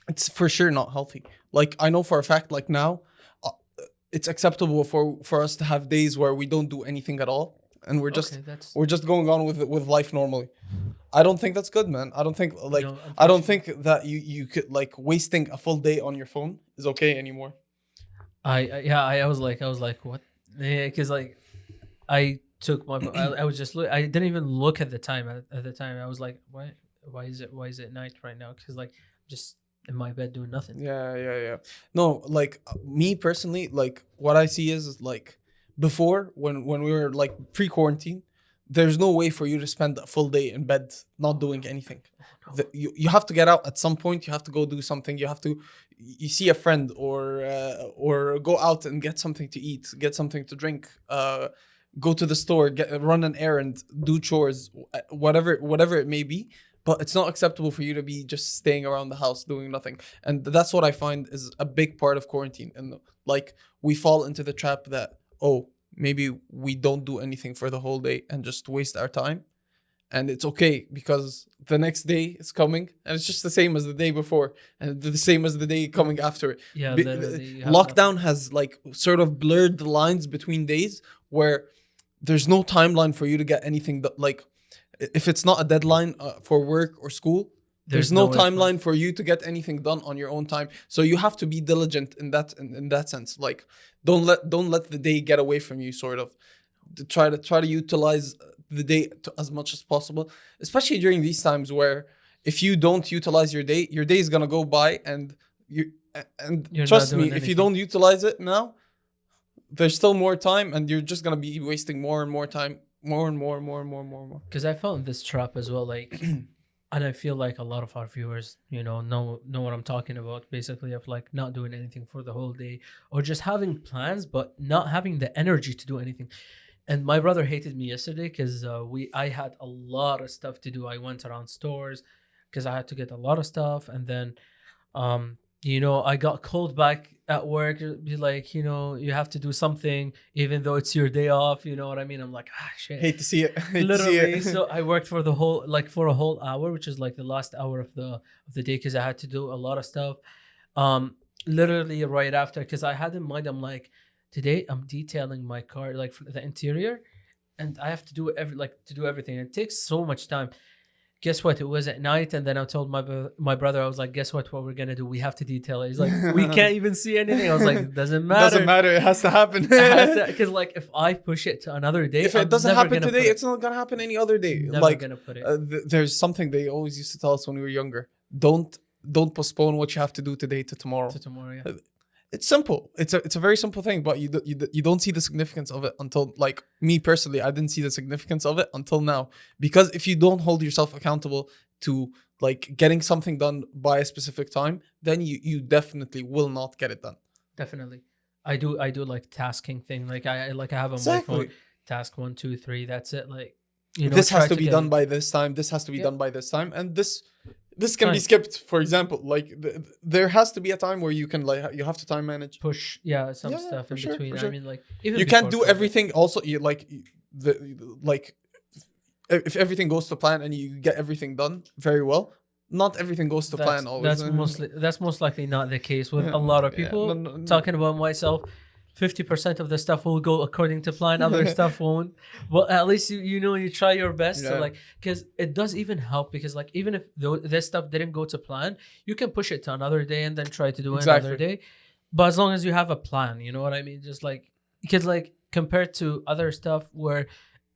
It's for sure not healthy. Like, I know for a fact, like, now it's acceptable for us to have days where we don't do anything at all, and we're just going on with life normally. I don't think that's good, man. I don't think I don't think that you could, like, wasting a full day on your phone is okay anymore. I was like what? Yeah, because like I took my I was just I didn't even look at the time at the time. I was like, why is it night right now? Because like I'm just in my bed doing nothing. Yeah. No, like, me personally, like, what I see is like, before, when we were like pre-quarantine, there's no way for you to spend a full day in bed not doing anything. You have to get out at some point. You have to go do something. You see a friend, or go out and get something to eat, get something to drink, go to the store, run an errand, do chores, whatever it may be. But it's not acceptable for you to be just staying around the house doing nothing. And that's what I find is a big part of quarantine. And like, we fall into the trap that, maybe we don't do anything for the whole day and just waste our time. And it's okay, because the next day is coming and it's just the same as the day before and the same as the day coming after it. Yeah, lockdown has like sort of blurred the lines between days, where there's no timeline for you to get anything that, like, if it's not a deadline for work or school, there's no timeline for you to get anything done on your own time. So you have to be diligent in that sense. Like, don't let the day get away from you, sort of. Try to utilize the day as much as possible, especially during these times where if you don't utilize your day is gonna go by, and you're trust me, if you don't utilize it now, there's still more time, and you're just gonna be wasting more and more time. More. Because I fell in this trap as well, like, and I feel like a lot of our viewers, know what I'm talking about. Basically, of like not doing anything for the whole day, or just having plans but not having the energy to do anything. And my brother hated me yesterday because I had a lot of stuff to do. I went around stores because I had to get a lot of stuff, and then I got called back at work. Be like, you have to do something even though it's your day off. You know what I mean? I'm like, shit. Hate to see it. Literally. So I worked for a whole hour, which is like the last hour of the day, because I had to do a lot of stuff. Literally right after, because I had in mind, I'm like, today I'm detailing my car, like for the interior, and I have to do everything. It takes so much time. Guess what? It was at night, and then I told my brother, I was like, guess what we're gonna do? We have to detail it. He's like, we can't even see anything. I was like, it doesn't matter. Doesn't matter. It has to happen. Because like, if I push it to another day, if it doesn't happen today, it's not gonna happen any other day. Never gonna put it. There's something they always used to tell us when we were younger. Don't postpone what you have to do today to tomorrow. Yeah. It's simple. It's a very simple thing, but you don't see the significance of it until, like, me personally, I didn't see the significance of it until now. Because if you don't hold yourself accountable to, like, getting something done by a specific time, then you definitely will not get it done. Definitely. I do like tasking thing. Like I have on my phone, task 1, 2, 3. That's it. Like, this has to be done by this time. This has to be done by this time, and this this can be skipped, for example. Like there has to be a time where you can like you have to time manage, push some stuff in between. Sure. I mean, like even you can't do everything. Also, you like like if everything goes to plan and you get everything done very well, not everything goes to plan always. That's most likely not the case with a lot of people. No. Talking about myself, 50% of the stuff will go according to plan, other stuff won't. Well, at least you try your best to like, because it does even help, because like even if this stuff didn't go to plan, you can push it to another day and then try to do it another day. But as long as you have a plan, you know what I mean? Just like, because like compared to other stuff where,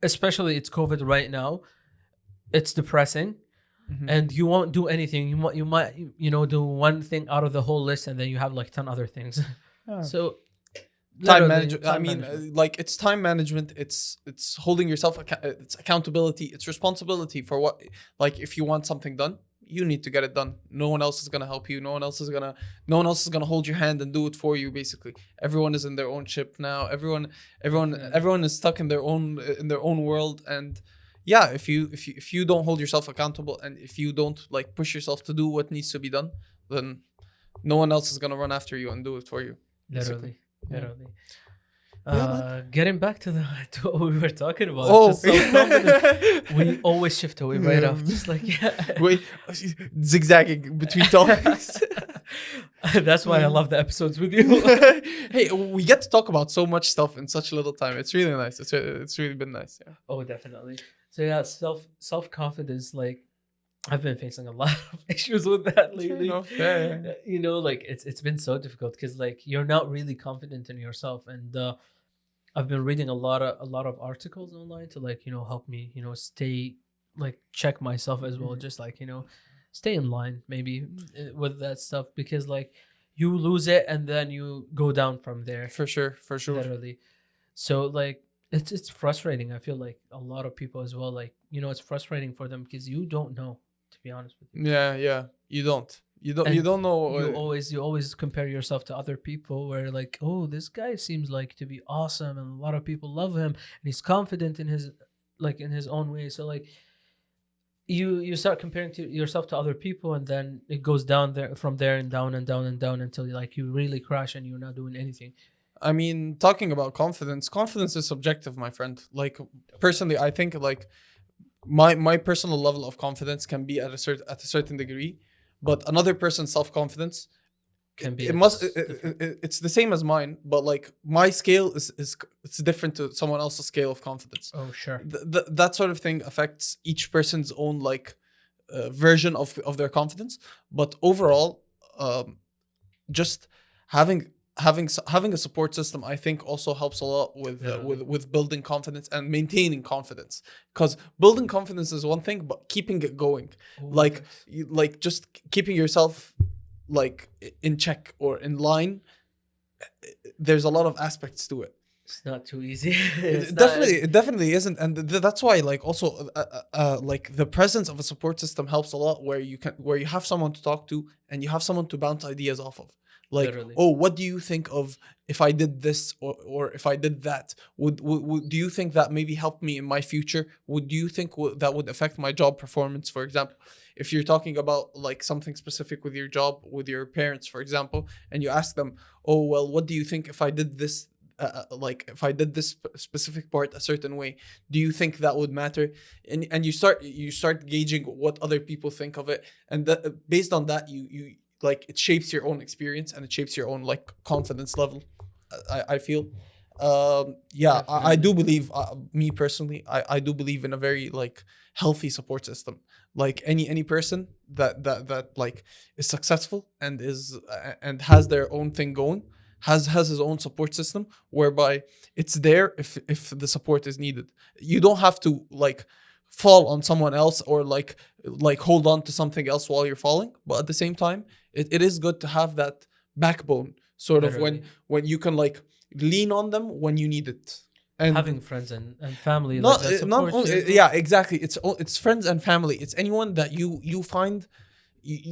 especially it's COVID right now, it's depressing. And you won't do anything. You might do one thing out of the whole list, and then you have like 10 other things. So time management. I mean, like it's time management. It's holding yourself. It's accountability. It's responsibility for what. Like if you want something done, you need to get it done. No one else is gonna help you. No one else is gonna hold your hand and do it for you. Basically, everyone is in their own ship now. Everyone is stuck in their own world. And yeah, if you don't hold yourself accountable, and if you don't like push yourself to do what needs to be done, then no one else is gonna run after you and do it for you. Literally. Getting back to what we were talking about. We always shift away right off. Just like wait, zigzagging between topics. That's why I love the episodes with you. Hey, we get to talk about so much stuff in such a little time. It's really nice. It's really been nice. Yeah. Oh, definitely. So yeah, self-confidence, like I've been facing a lot of issues with that lately. Like it's been so difficult because like you're not really confident in yourself, and I've been reading a lot of articles online to like help me stay like check myself as well, just like stay in line maybe with that stuff, because like you lose it and then you go down from there. For sure. Literally. So like it's frustrating. I feel like a lot of people as well, like it's frustrating for them because you don't know, to be honest with you. Yeah, you don't know. You always compare yourself to other people, where like, oh, this guy seems like to be awesome and a lot of people love him and he's confident in his own way. So like you start comparing yourself to other people, and then it goes down there from there and down and down and down until like you really crash and you're not doing anything. I mean, talking about confidence is subjective, my friend. Like personally, I think like my personal level of confidence can be at a certain degree, but another person's self-confidence can be it's the same as mine, but like my scale is it's different to someone else's scale of confidence. Oh, sure. That sort of thing affects each person's own like version of their confidence. But overall, just having a support system, I think, also helps a lot with building confidence and maintaining confidence. Because building confidence is one thing, but keeping it going, like just keeping yourself like in check or in line, there's a lot of aspects to it. It's not too easy. It definitely isn't, and that's why like also like the presence of a support system helps a lot, where you have someone to talk to and you have someone to bounce ideas off of. Like, literally. Oh, what do you think of if I did this or if I did that? Would do you think that maybe helped me in my future? Do you think that would affect my job performance, for example? If you're talking about like something specific with your job, with your parents, for example, and you ask them, oh, well, what do you think if I did this? Like if I did this specific part a certain way, do you think that would matter? And you start gauging what other people think of it, and that, based on that, you like it shapes your own experience and it shapes your own like confidence level. I feel. I do believe, me personally, I do believe in a very like healthy support system. Like any person that like is successful and has their own thing going, has his own support system, whereby it's there if the support is needed. You don't have to like fall on someone else or like hold on to something else while you're falling, but at the same time it is good to have that backbone sort of when you can like lean on them when you need it. And having friends and family, not only, yeah, exactly, it's friends and family. It's anyone that you find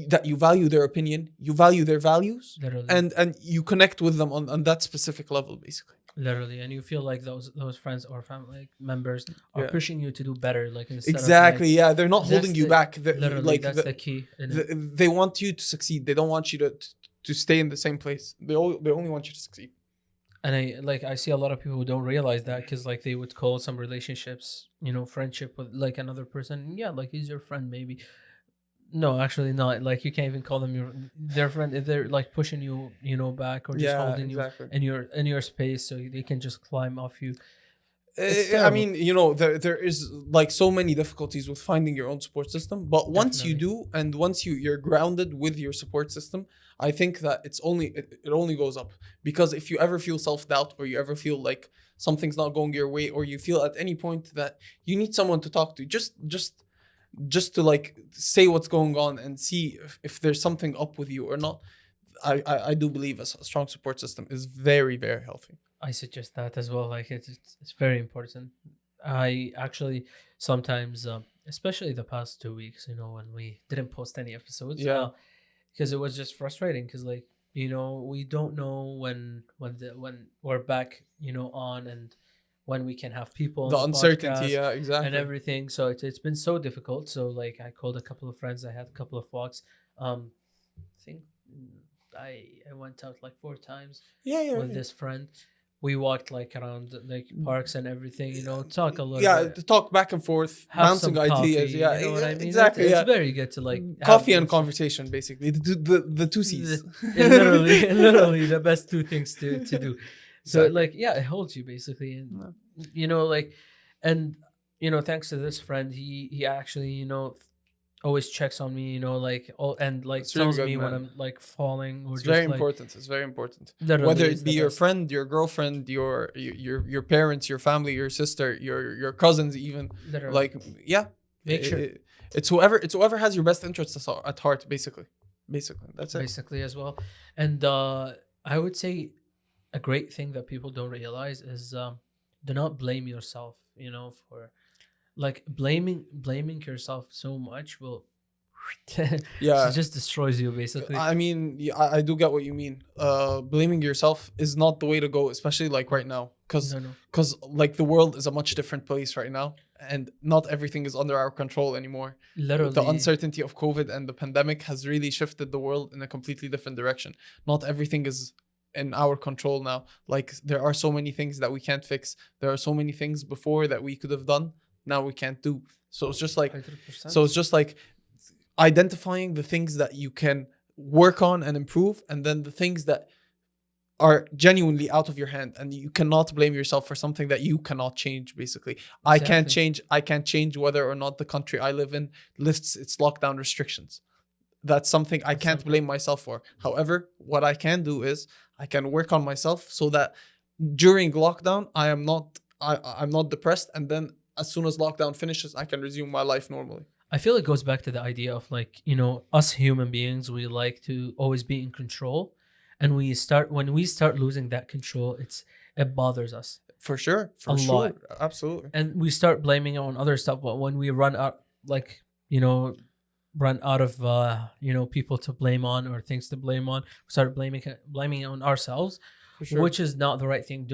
that you value their opinion, you value their values, and you connect with them on that specific level, basically. Literally, and you feel like those friends or family members are Yeah. pushing you to do better, like instead of like Exactly. Yeah, they're not that's holding you the back. literally that's the key in it. They want you to succeed. They don't want you to stay in the same place. They only want you to succeed. And I see a lot of people who don't realize that because like they would call some relationships, friendship with like another person. Yeah, like he's your friend maybe. No, actually not. Like you can't even call them their friend if they're like pushing you, back or just Yeah, holding you exactly. in your space so they can just climb off you. It's I terrible. mean, there is like so many difficulties with finding your own support system. But once you Definitely. do, and once you're grounded with your support system, I think that it only goes up. Because if you ever feel self-doubt, or you ever feel like something's not going your way, or you feel at any point that you need someone to talk to, just to like say what's going on and see if there's something up with you or not. I do believe a strong support system is very, very healthy. I suggest that as well. Like it's very important. I actually sometimes, especially the past 2 weeks, when we didn't post any episodes, Yeah. because it was just frustrating. Because like we don't know when we're back, on and when we can have people on The the uncertainty, podcast yeah, and exactly. everything. So it's been so difficult. So like I called a couple of friends. I had a couple of walks. I think I went out like 4 times Yeah, yeah, with yeah. this friend. We walked like around like parks and everything, talk a little Yeah, bit, to talk back and forth, have some bouncing coffee, ideas. Yeah, you know what I mean? exactly. It's Yeah, very good to like have coffee and those conversation, basically. The two C's. literally literally the best two things to do. So Exactly. like yeah, it holds you basically, and Yeah. like, and thanks to this friend, he actually always checks on me, like all, and like It's really tells good, me when man. I'm like falling or It's very just like important. It's very important. Whether literally it's it be the your best. friend, your girlfriend, your parents, your family, your sister, your cousins, even. Literally Like, yeah, make sure it's whoever has your best interests at heart, basically. Basically, that's it. basically as well. And I would say a great thing that people don't realize is do not blame yourself, for like blaming yourself so much will it Yeah. just destroys you basically. I mean, yeah, I do get what you mean. Blaming yourself is not the way to go, especially like right now, No, no, because like the world is a much different place right now, and not everything is under our control anymore. The literally uncertainty of COVID and the pandemic has really shifted the world in a completely different direction. Not everything is in our control now. Like there are so many things that we can't fix. There are so many things before that we could have done, now we can't do. So it's just like, 100%. so it's just like identifying the things that you can work on and improve, and then the things that are genuinely out of your hand, and you cannot blame yourself for something that you cannot change, basically. Exactly. I can't change whether or not the country I live in lifts its lockdown restrictions. That's something I That's can't something. blame myself for. However, what I can do is I can work on myself so that during lockdown I'm not depressed, and then as soon as lockdown finishes I can resume my life normally. I feel it goes back to the idea of like, us human beings, we like to always be in control. And when we start losing that control, it bothers us For sure, a for lot. sure, absolutely. And we start blaming it on other stuff. But when we run out, like, run out of, people to blame on or things to blame on, we start blaming it on ourselves, For sure. which is not the right thing.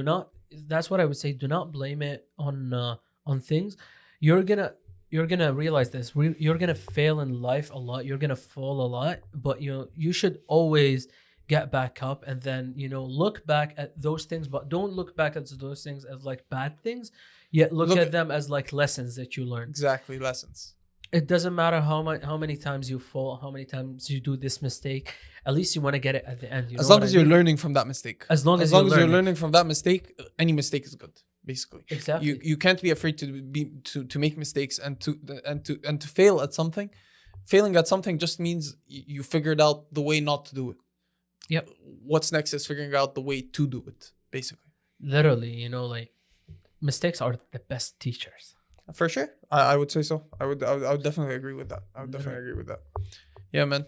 That's what I would say. Do not blame it on things. You're gonna realize this. You're gonna fail in life a lot. You're gonna fall a lot, but you should always get back up and then look back at those things, but don't look back at those things as like bad things. Yet look Look at them as like lessons that you learn. exactly, lessons. It doesn't matter how many times you fall, how many times you do this mistake. At least you want to get it at the end. You As know long what as I you're mean? learning from that mistake. As long as Long you're as you're learning. learning from that mistake, any mistake is good. Basically, Exactly. you can't be afraid to make mistakes and to fail at something. Failing at something just means you figured out the way not to do it. Yep. What's next is figuring out the way to do it. Basically, Literally, like mistakes are the best teachers. for sure, I would say so. I would definitely agree with that. I would definitely agree with that. Yeah, man.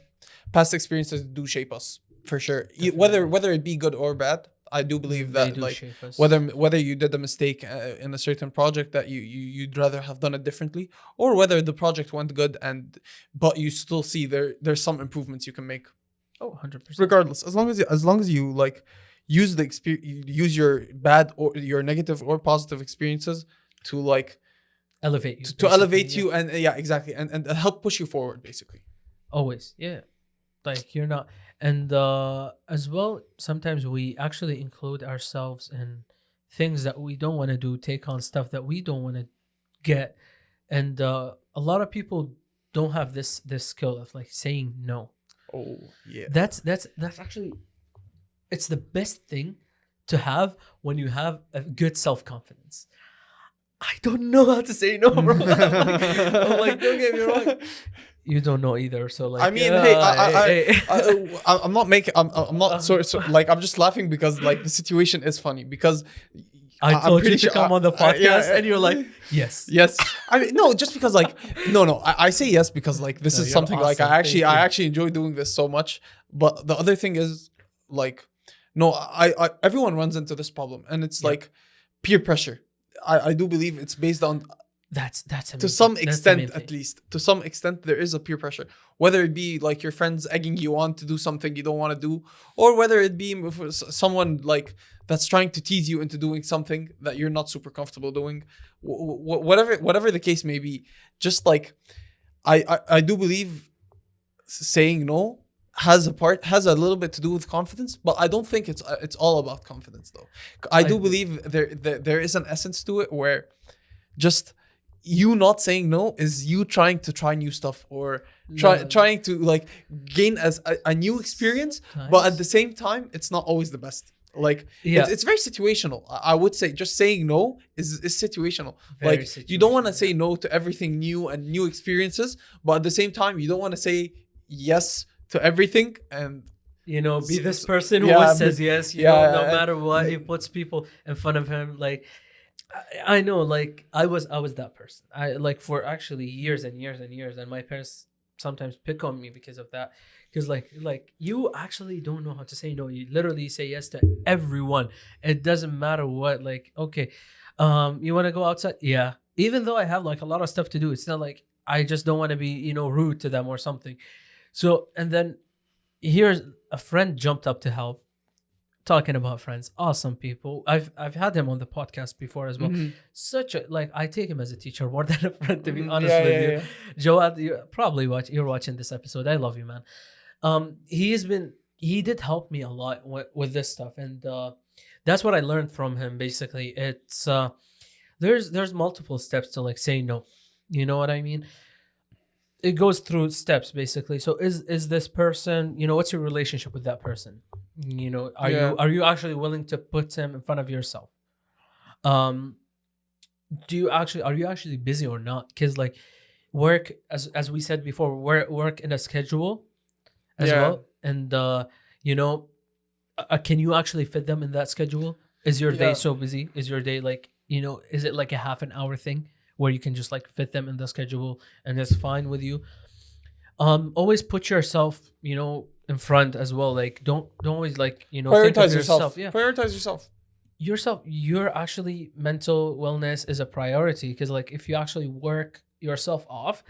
Past experiences do shape us for sure. Whether it be good or bad, I do believe They that do like shape us. whether you did a mistake in a certain project that you'd rather have done it differently, or whether the project went good but you still see there's some improvements you can make. Oh, 100%. Regardless, as long as you like use your bad or your negative or positive experiences to like elevate you, to elevate you, and exactly, and help push you forward, basically. Always, yeah. Like you're not, and as well, sometimes we actually include ourselves in things that we don't want to do, take on stuff that we don't want to get, and a lot of people don't have this skill of like saying no. Oh yeah. That's actually, it's the best thing to have when you have a good self-confidence. I don't know how to say no, bro. I'm like, don't get me wrong. You don't know either, so like. I mean, I'm not making. I'm not like, I'm just laughing because like the situation is funny because I told you to come on the podcast, and you're like, yes. I mean, no, just because like, no. I say yes because like this is something awesome. Like I actually enjoy doing this so much. But the other thing is like, no, I everyone runs into this problem, and it's like peer pressure. I do believe it's based on. That's amazing. To some extent, at least to some extent, there is a peer pressure, whether it be like your friends egging you on to do something you don't want to do, or whether it be someone like that's trying to tease you into doing something that you're not super comfortable doing. Whatever the case may be, just like I do believe saying no has a little bit to do with confidence, but I don't think it's all about confidence though. I do believe there is an essence to it where just you not saying no is you trying to try new stuff or trying to like gain as a new experience. Nice. But at the same time, it's not always the best. Like it's very situational. I would say just saying no is situational. Very like situational. You don't want to say no to everything new and new experiences, but at the same time, you don't want to say yes to everything and be this person who always says yes. No matter what, he puts people in front of him. Like I know, like I was that person. I like for actually years and years and years, and my parents sometimes pick on me because of that. Because like you actually don't know how to say no. You literally say yes to everyone. It doesn't matter what. Like okay, you want to go outside? Yeah. Even though I have like a lot of stuff to do, it's not like I just don't want to be rude to them or something. So and then here's a friend jumped up to help. Talking about friends, awesome people. I've had him on the podcast before as well. Mm-hmm. Such a I take him as a teacher more than a friend, to be honest with you. Joad, you're watching this episode. I love you, man. He did help me a lot with this stuff, and that's what I learned from him. Basically, it's there's multiple steps to like say no. You know what I mean? It goes through steps basically. So is this person? What's your relationship with that person? Are you actually willing to put him in front of yourself? Are you actually busy or not? Because like work, as we said before, work in a schedule as well, and can you actually fit them in that schedule? Is your day so busy? Is your day like is it like a half an hour thing where you can just like fit them in the schedule and it's fine with you? Always put yourself in front as well. Like don't always like prioritize think of yourself. Yeah, prioritize yourself. Your actually mental wellness is a priority, because like if you actually work yourself off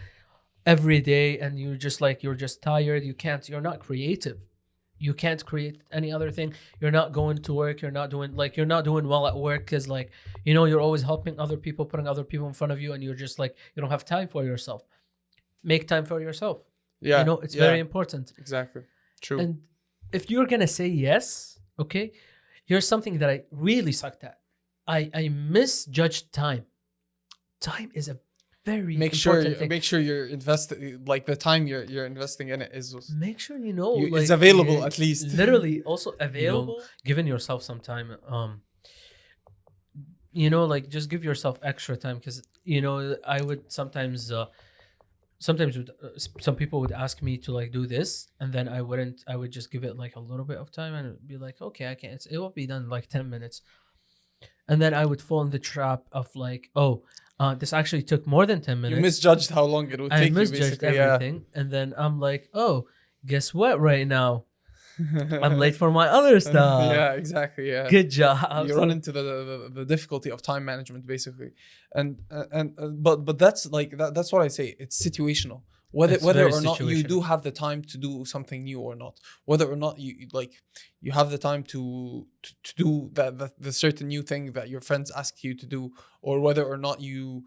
every day and you're just tired, you're not creative, you can't create any other thing. You're not going to work, you're not doing well at work, because like you're always helping other people, putting other people in front of you, and you're just like you don't have time for yourself. Make time for yourself. It's very important. Exactly. True. And if you're gonna say yes, okay, here's something that I really sucked at. I misjudged time. Time is a very important thing. Make sure you're investing, like the time you're investing in it is. Make sure it's available at least. Literally, also available. Giving yourself some time. Like just give yourself extra time, because I would sometimes some people would ask me to like do this, and then I would just give it like a little bit of time and be like, okay, I can, it will be done in like 10 minutes. And then I would fall in the trap of like, this actually took more than 10 minutes. You misjudged how long it would take you, basically. I misjudged everything. And then I'm like, guess what right now? I'm late for my other stuff. Yeah, exactly. Yeah. Good job. You run into the difficulty of time management, basically, but that's like that's what I say. It's situational. whether or not you do have the time to do something new or not, whether or not you have the time to do the certain new thing that your friends ask you to do, or whether or not you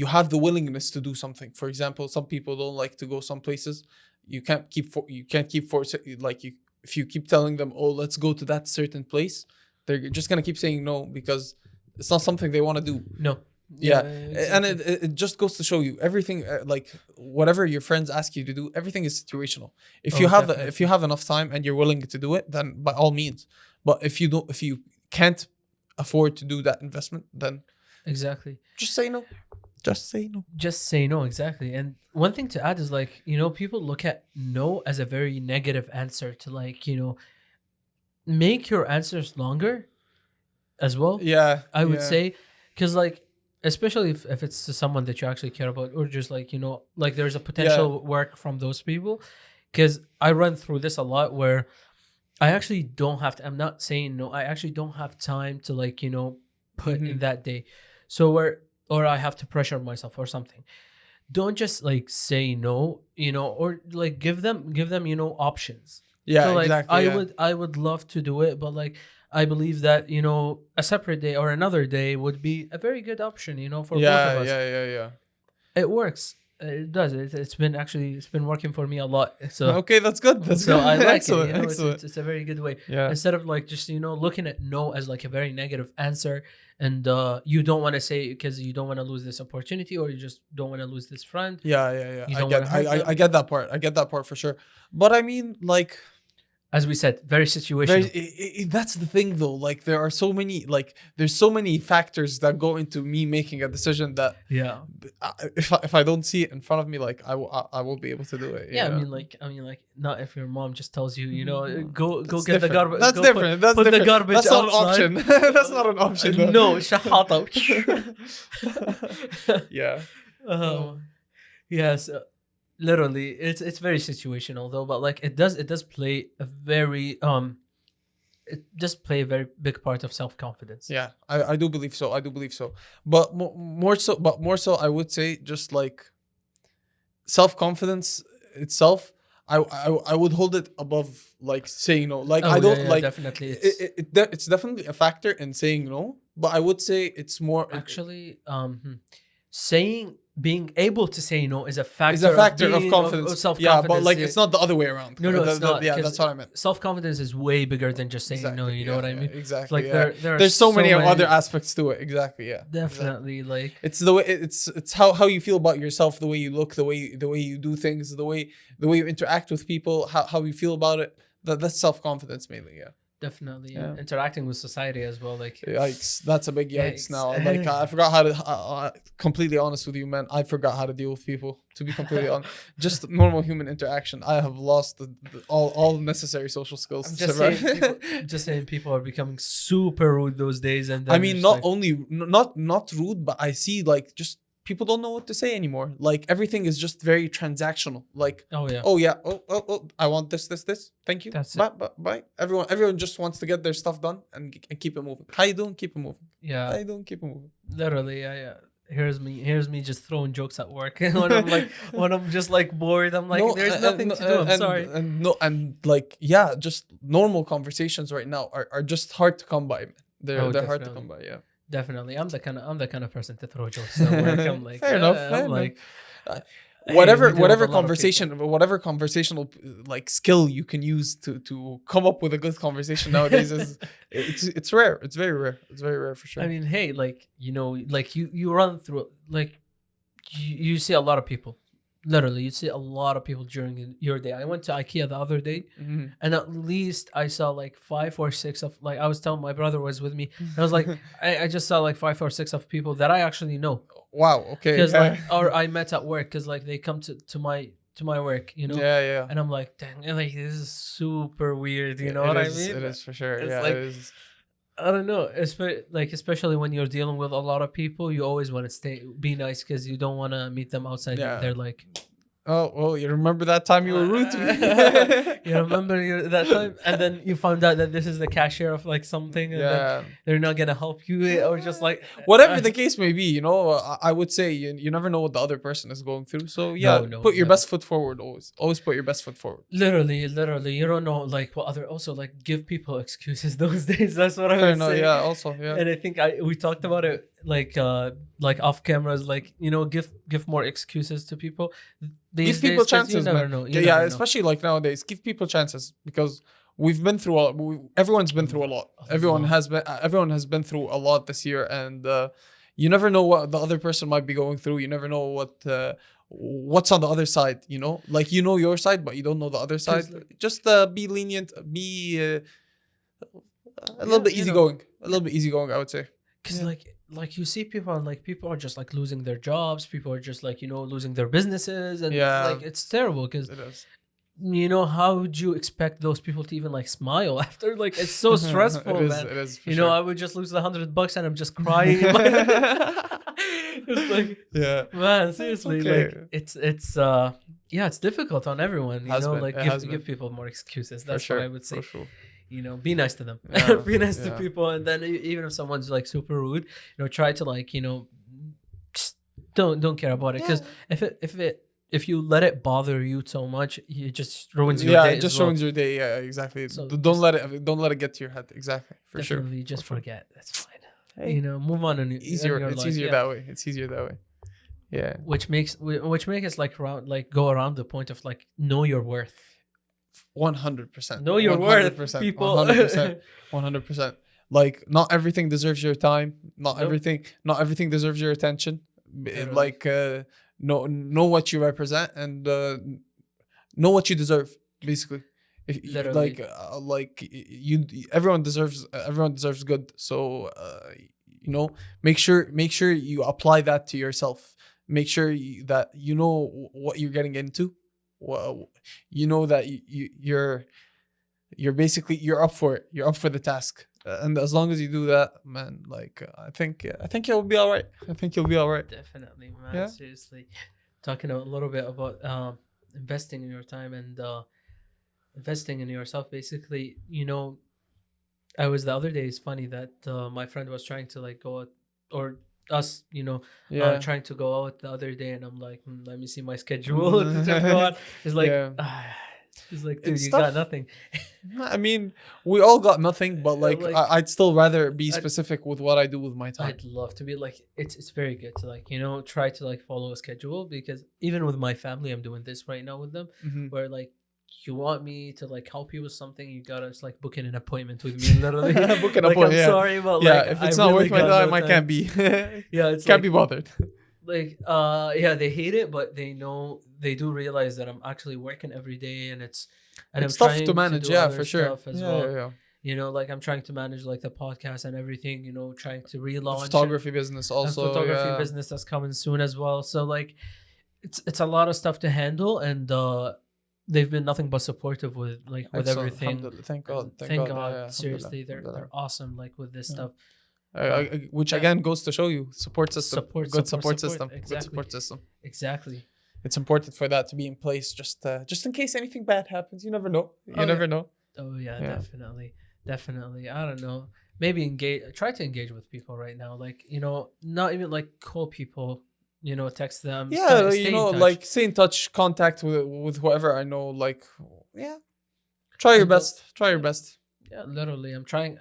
have the willingness to do something. For example, some people don't like to go some places. You can't keep forcing, like, if you keep telling them, oh, let's go to that certain place, they're just gonna keep saying no because it's not something they want to do. No. Yeah, exactly. And it just goes to show you everything, like whatever your friends ask you to do, everything is situational. If you have enough time and you're willing to do it, then by all means. But if you can't afford to do that investment, then exactly, just say no. Just say no. Just say no, exactly. And one thing to add is, like, you know, people look at no as a very negative answer to, like, you know, make your answers longer as well. Yeah, I would say, because, like, especially if it's to someone that you actually care about, or just, like, you know, like, there's a potential work from those people. Because I run through this a lot where I actually don't have to, I'm not saying no, I actually don't have time to, like, you know, put in that day. So or I have to pressure myself or something. Don't just, like, say no, you know, or, like, give them, you know, options. Yeah, so, like, exactly. I would love to do it, but, like, I believe that, you know, a separate day or another day would be a very good option, you know, for both of us. Yeah. It works. It does. It's been working for me a lot. So okay, that's good. That's so good. I like excellent, it. You know, excellent. it's a very good way. Yeah. Instead of, like, just, you know, looking at no as, like, a very negative answer, and you don't want to say it because you don't want to lose this opportunity, or you just don't want to lose this friend. Yeah. I get that part. I get that part for sure. But I mean, like, as we said, very situational. That's the thing, though. Like, there's so many factors that go into me making a decision that if I don't see it in front of me, like, I will be able to do it. Yeah, I mean, like, not if your mom just tells you, you know, go get the garbage. That's different. Put the garbage. That's not an option. That's not an option. No, shahata. Yeah. Yes. Literally, it's very situational though, but, like, it does play a very very big part of self-confidence. Yeah, I do believe so. But more so, I would say, just, like, self-confidence itself, I would hold it above, like, saying no. Like, I don't like definitely it's definitely a factor in saying no, but I would say it's more actually being able to say no is a factor. Is a factor of confidence. Of self-confidence. Yeah, but, like, it's not the other way around. No, it's not. Yeah, that's what I meant. Self-confidence is way bigger than just saying no. You know what I mean? Exactly. Like, there's so many other aspects to it. Exactly. Yeah. Definitely. Exactly. Like, it's the way it's how you feel about yourself, the way you look, the way you do things, the way you interact with people, how you feel about it. That's self-confidence mainly. Yeah. Definitely. Interacting with society as well, like, yikes, that's a big yikes now. Like, I forgot how to completely honest with you, man, I forgot how to deal with people, to be completely honest. Just normal human interaction, I have lost all necessary social skills to survive. Just saying people are becoming super rude those days, and then I mean, not rude, but I see, like, just people don't know what to say anymore. Like, everything is just very transactional. Like, oh yeah, I want this. Thank you. That's bye. Everyone just wants to get their stuff done and keep it moving. How you doing? Keep it moving. Yeah. How you doing? Keep it moving. Literally, yeah. Here's me just throwing jokes at work. when I'm just, like, bored, I'm like, there's nothing to do. I'm sorry. And like, yeah, just normal conversations right now are just hard to come by. They're hard to come by. Yeah. Definitely, I'm the kind of person to throw jokes. So, like, I'm like, fair enough. Like, whatever conversational, like, skill you can use to come up with a good conversation nowadays is it's rare. It's very rare. It's very rare for sure. I mean, hey, like, you know, like, you run through, like, you see a lot of people. Literally, you see a lot of people during your day. I went to IKEA the other day, and at least I saw, like, 5 or 6 of, like, I was telling my brother was with me, and I was like, I just saw, like, 5 or 6 of people that I actually know. Wow. Okay. Because, like, or I met at work, because, like, they come to my work, you know. Yeah. And I'm like, dang, like, this is super weird. You know what I mean? It is for sure. It's like, it is. I don't know, especially when you're dealing with a lot of people, you always want to be nice because you don't want to meet them outside. They're like, Oh, well, you remember that time you were rude to me? You remember that time, and then you found out that this is the cashier of like something, and then they're not gonna help you, or just like whatever the case may be. You know, I would say you never know what the other person is going through. So yeah, put your best foot forward. Always put your best foot forward. Literally, you don't know like what other. Also, like give people excuses those days. That's what I would say. Yeah. Also, yeah. And I think we talked about it like off cameras, like give more excuses to people. Give people chances. You never know. Especially like nowadays, give people chances because we've been through everyone's been through a lot. Everyone has been through a lot this year, and you never know what the other person might be going through. You never know what's on the other side. You know, like your side, but you don't know the other side. Just be lenient, be a little bit easygoing. A little bit easygoing, I would say. Because like you see people, and like people are just like losing their jobs. People are just like losing their businesses, and like it's terrible because how would you expect those people to even like smile after? Like it's so stressful, man. It is. I would just lose $100 and I'm just crying. It's like man, seriously, like it's it's difficult on everyone. Give people more excuses. That's what I would say. For sure. Be nice to them. Be nice to people, and then even if someone's like super rude, try to like just don't care about it, because if you let it bother you so much, it just ruins your day. It just ruins your day. Yeah, exactly. So don't let it get to your head. Exactly, for sure. Just forget. That's fine. Hey, move on. It's easier that way. It's easier that way. Yeah. Which makes us like go around the point of like know your worth. 100%. Know your worth, people. 100%. Like not everything deserves your time. Not everything deserves your attention. Like know what you represent, and know what you deserve. Basically, everyone deserves good. So make sure you apply that to yourself. Make sure that you know what you're getting into. Well, that you're up for it. You're up for the task, and as long as you do that, man, like I think you'll be all right. Definitely, man. Yeah? Seriously, talking a little bit about investing in your time and investing in yourself. Basically, I was the other day. It's funny that my friend was trying to like go out, or us, trying to go out the other day, and I'm like, let me see my schedule to just go out. It's like, it's like, dude, you got nothing. I mean, we all got nothing, but I'd still rather be specific with what I do with my time. I'd love to be like, it's very good to like, try to like follow a schedule, because even with my family, I'm doing this right now with them, where like, you want me to like help you with something, you gotta just like book an appointment with me, literally. Book an appointment. I'm sorry, but like, if it's not worth my time, I can't be. It's can't be bothered. Like they hate it, but they do realize that I'm actually working every day, and it's tough to manage. For sure. As well. Like I'm trying to manage like the podcast and everything. Trying to relaunch the photography business also. Business that's coming soon as well. So like, it's a lot of stuff to handle, and they've been nothing but supportive with everything. Thank God. Seriously, they're awesome. Like with this stuff. Which again goes to show you support system. Good support system. Exactly. Good support system. Exactly. It's important for that to be in place, just in case anything bad happens. You never know. Never know. Oh yeah, definitely. I don't know. Maybe try to engage with people right now. Like not even like call people. Text them. Like stay in touch, contact with whoever I know. Like, try your best. Yeah, literally, I'm trying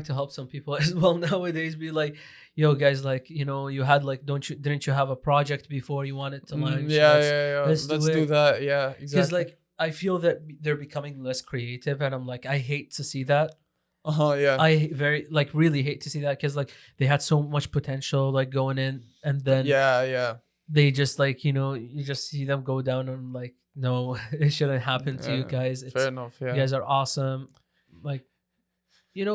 to help some people as well nowadays. Be like, yo, guys, like, you had like, didn't you have a project before you wanted to launch? Let's do that. Yeah, exactly. Because like, I feel that they're becoming less creative, and I'm like, I hate to see that. I really hate to see that, because like they had so much potential like going in, and then they just like you just see them go down, and like, no, it shouldn't happen to you guys. Fair enough. You guys are awesome. Like,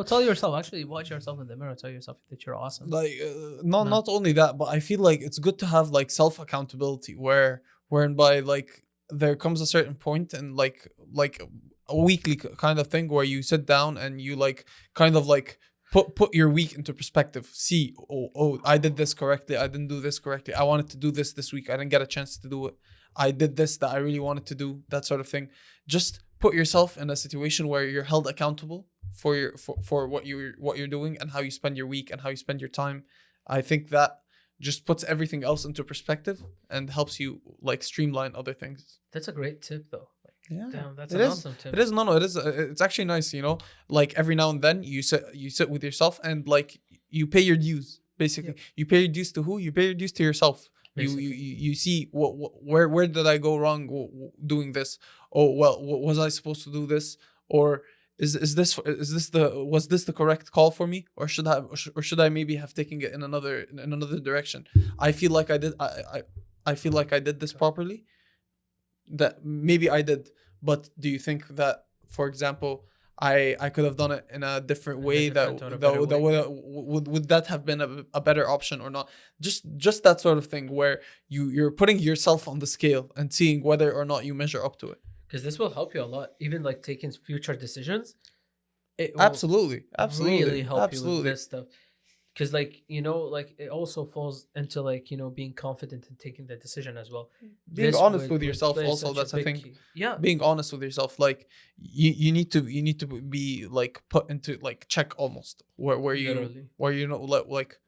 tell yourself, actually watch yourself in the mirror, tell yourself that you're awesome. Like not only that, but I feel like it's good to have like self accountability, whereby like there comes a certain point, and like a weekly kind of thing where you sit down and you like kind of like put your week into perspective. See, I did this correctly. I didn't do this correctly. I wanted to do this week. I didn't get a chance to do it. I did this that I really wanted to do, that sort of thing. Just put yourself in a situation where you're held accountable for what you're doing and how you spend your week and how you spend your time. I think that just puts everything else into perspective and helps you like streamline other things. That's a great tip, though. Yeah, Damn, that's it an is. awesome tip. It is. No, it is. It's actually nice. Like every now and then you sit with yourself and like you pay your dues. Basically, you pay your dues to who? You pay your dues to yourself. You see where did I go wrong doing this? Oh well, was I supposed to do this? Or was this the correct call for me? Or should I maybe have taken it in another direction? I feel like I did. I feel like I did this properly. That maybe I did, but do you think that, for example, I could have done it in a different way would that have been a better option or not? Just that sort of thing where you're putting yourself on the scale and seeing whether or not you measure up to it. Because this will help you a lot, even like taking future decisions. It will Absolutely really help you with this stuff. Because like it also falls into like being confident in taking the decision as well. Being honest with yourself also, that's a thing. Yeah, being honest with yourself, like you need to be like put into like check almost where you like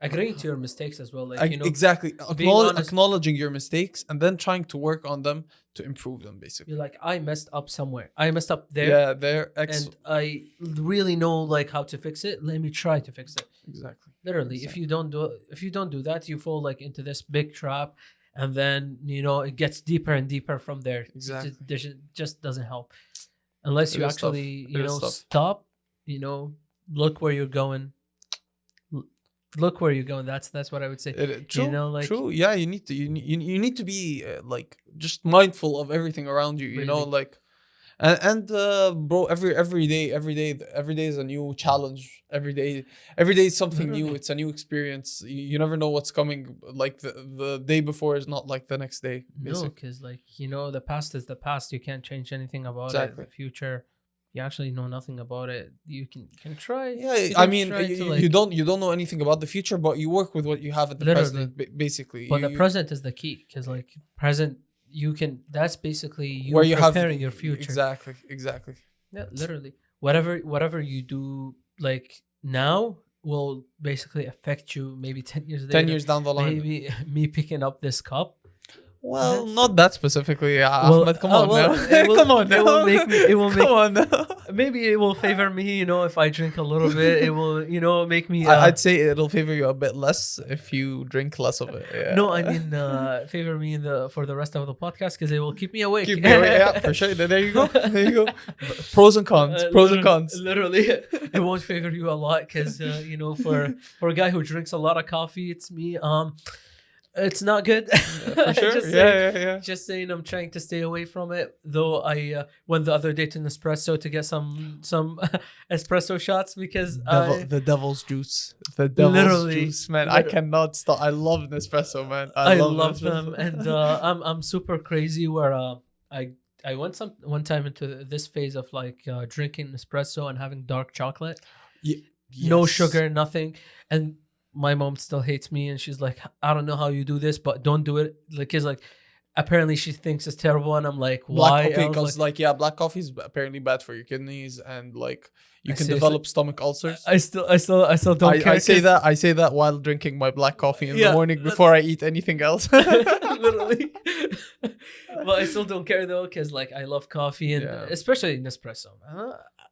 agreeing to your mistakes as well, like exactly acknowledging your mistakes and then trying to work on them to improve them. Basically, you're like, I messed up somewhere, I messed up there, and I really know like how to fix it. Let me try to fix it. Exactly. Literally, exactly. If you don't do that, you fall like into this big trap, and then it gets deeper and deeper from there. Exactly. It just doesn't help unless you actually stop. Look where you're going. Look where you're going. That's what I would say. True. True. Yeah, you need to be like just mindful of everything around you. Really. Bro, every day is a new challenge. Every day is something new. It's a new experience. You never know what's coming. Like the day before is not like the next day. Basically. No, because like the past is the past. You can't change anything about it. The future, you actually know nothing about it. You can try. Yeah, I mean, you don't know anything about the future, but you work with what you have at the present, basically. But the present is the key, because like present, that's basically you where preparing your future. Exactly. Yeah, literally. Whatever you do like now will basically affect you maybe 10 years later. 10 years down the line. Maybe me picking up this cup. Well, not that specifically. Ahmed, come on now. Come on now. Maybe it will favor me, if I drink a little bit. It will, make me... I'd say it'll favor you a bit less if you drink less of it. Yeah. No, I mean, favor me for the rest of the podcast, because it will keep me awake. Yeah, for sure. There you go. Pros and cons. Literally, it won't favor you a lot, because, for a guy who drinks a lot of coffee, it's me. It's not good. For sure. Just saying, I'm trying to stay away from it. Though I went the other day to Nespresso to get some espresso shots, because the devil's juice. The devil's juice, man. I cannot stop. I love Nespresso, man. I love them, and I'm super crazy where I went one time into this phase of like drinking espresso and having dark chocolate. No sugar, nothing, and my mom still hates me, and she's like, I don't know how you do this, but don't do it. Like, it's like, apparently she thinks it's terrible, and I'm like, why? Because black coffee is apparently bad for your kidneys, and like you can develop stomach ulcers. I still don't care. I say that while drinking my black coffee in the morning before I eat anything else. Literally. But I still don't care though, because like I love coffee, and especially Nespresso.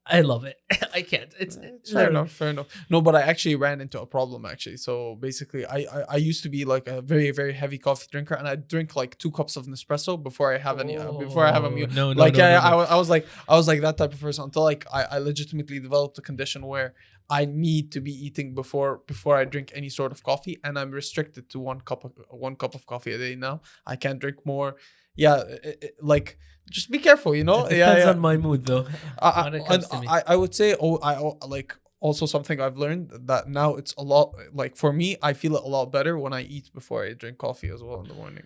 I love it. I can't. It's fair enough. No, but I actually ran into a problem actually. So basically, I used to be like a very, very heavy coffee drinker, and I drink like 2 cups of Nespresso before I have before I have a meal. No. I was like that type of person until like I legitimately developed a condition where I need to be eating before I drink any sort of coffee, and I'm restricted to one cup of coffee a day now. I can't drink more. Yeah, like just be careful, It depends on my mood though. I would say like also something I've learned that now it's a lot like for me, I feel it a lot better when I eat before I drink coffee as well in the morning.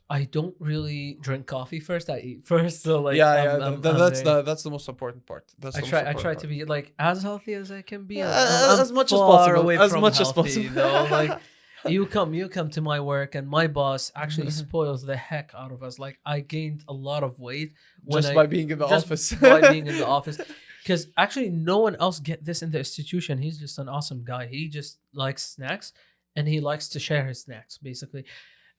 I don't really drink coffee first. I eat first, so like that's the most important part. I try to be like as healthy as I can be. As much as possible. Away as from much healthy, as possible. Like you come to my work, and my boss actually spoils the heck out of us. Like, I gained a lot of weight by being in the office. by being in the office. Because actually no one else get this in the institution. He's just an awesome guy. He just likes snacks, and he likes to share his snacks, basically.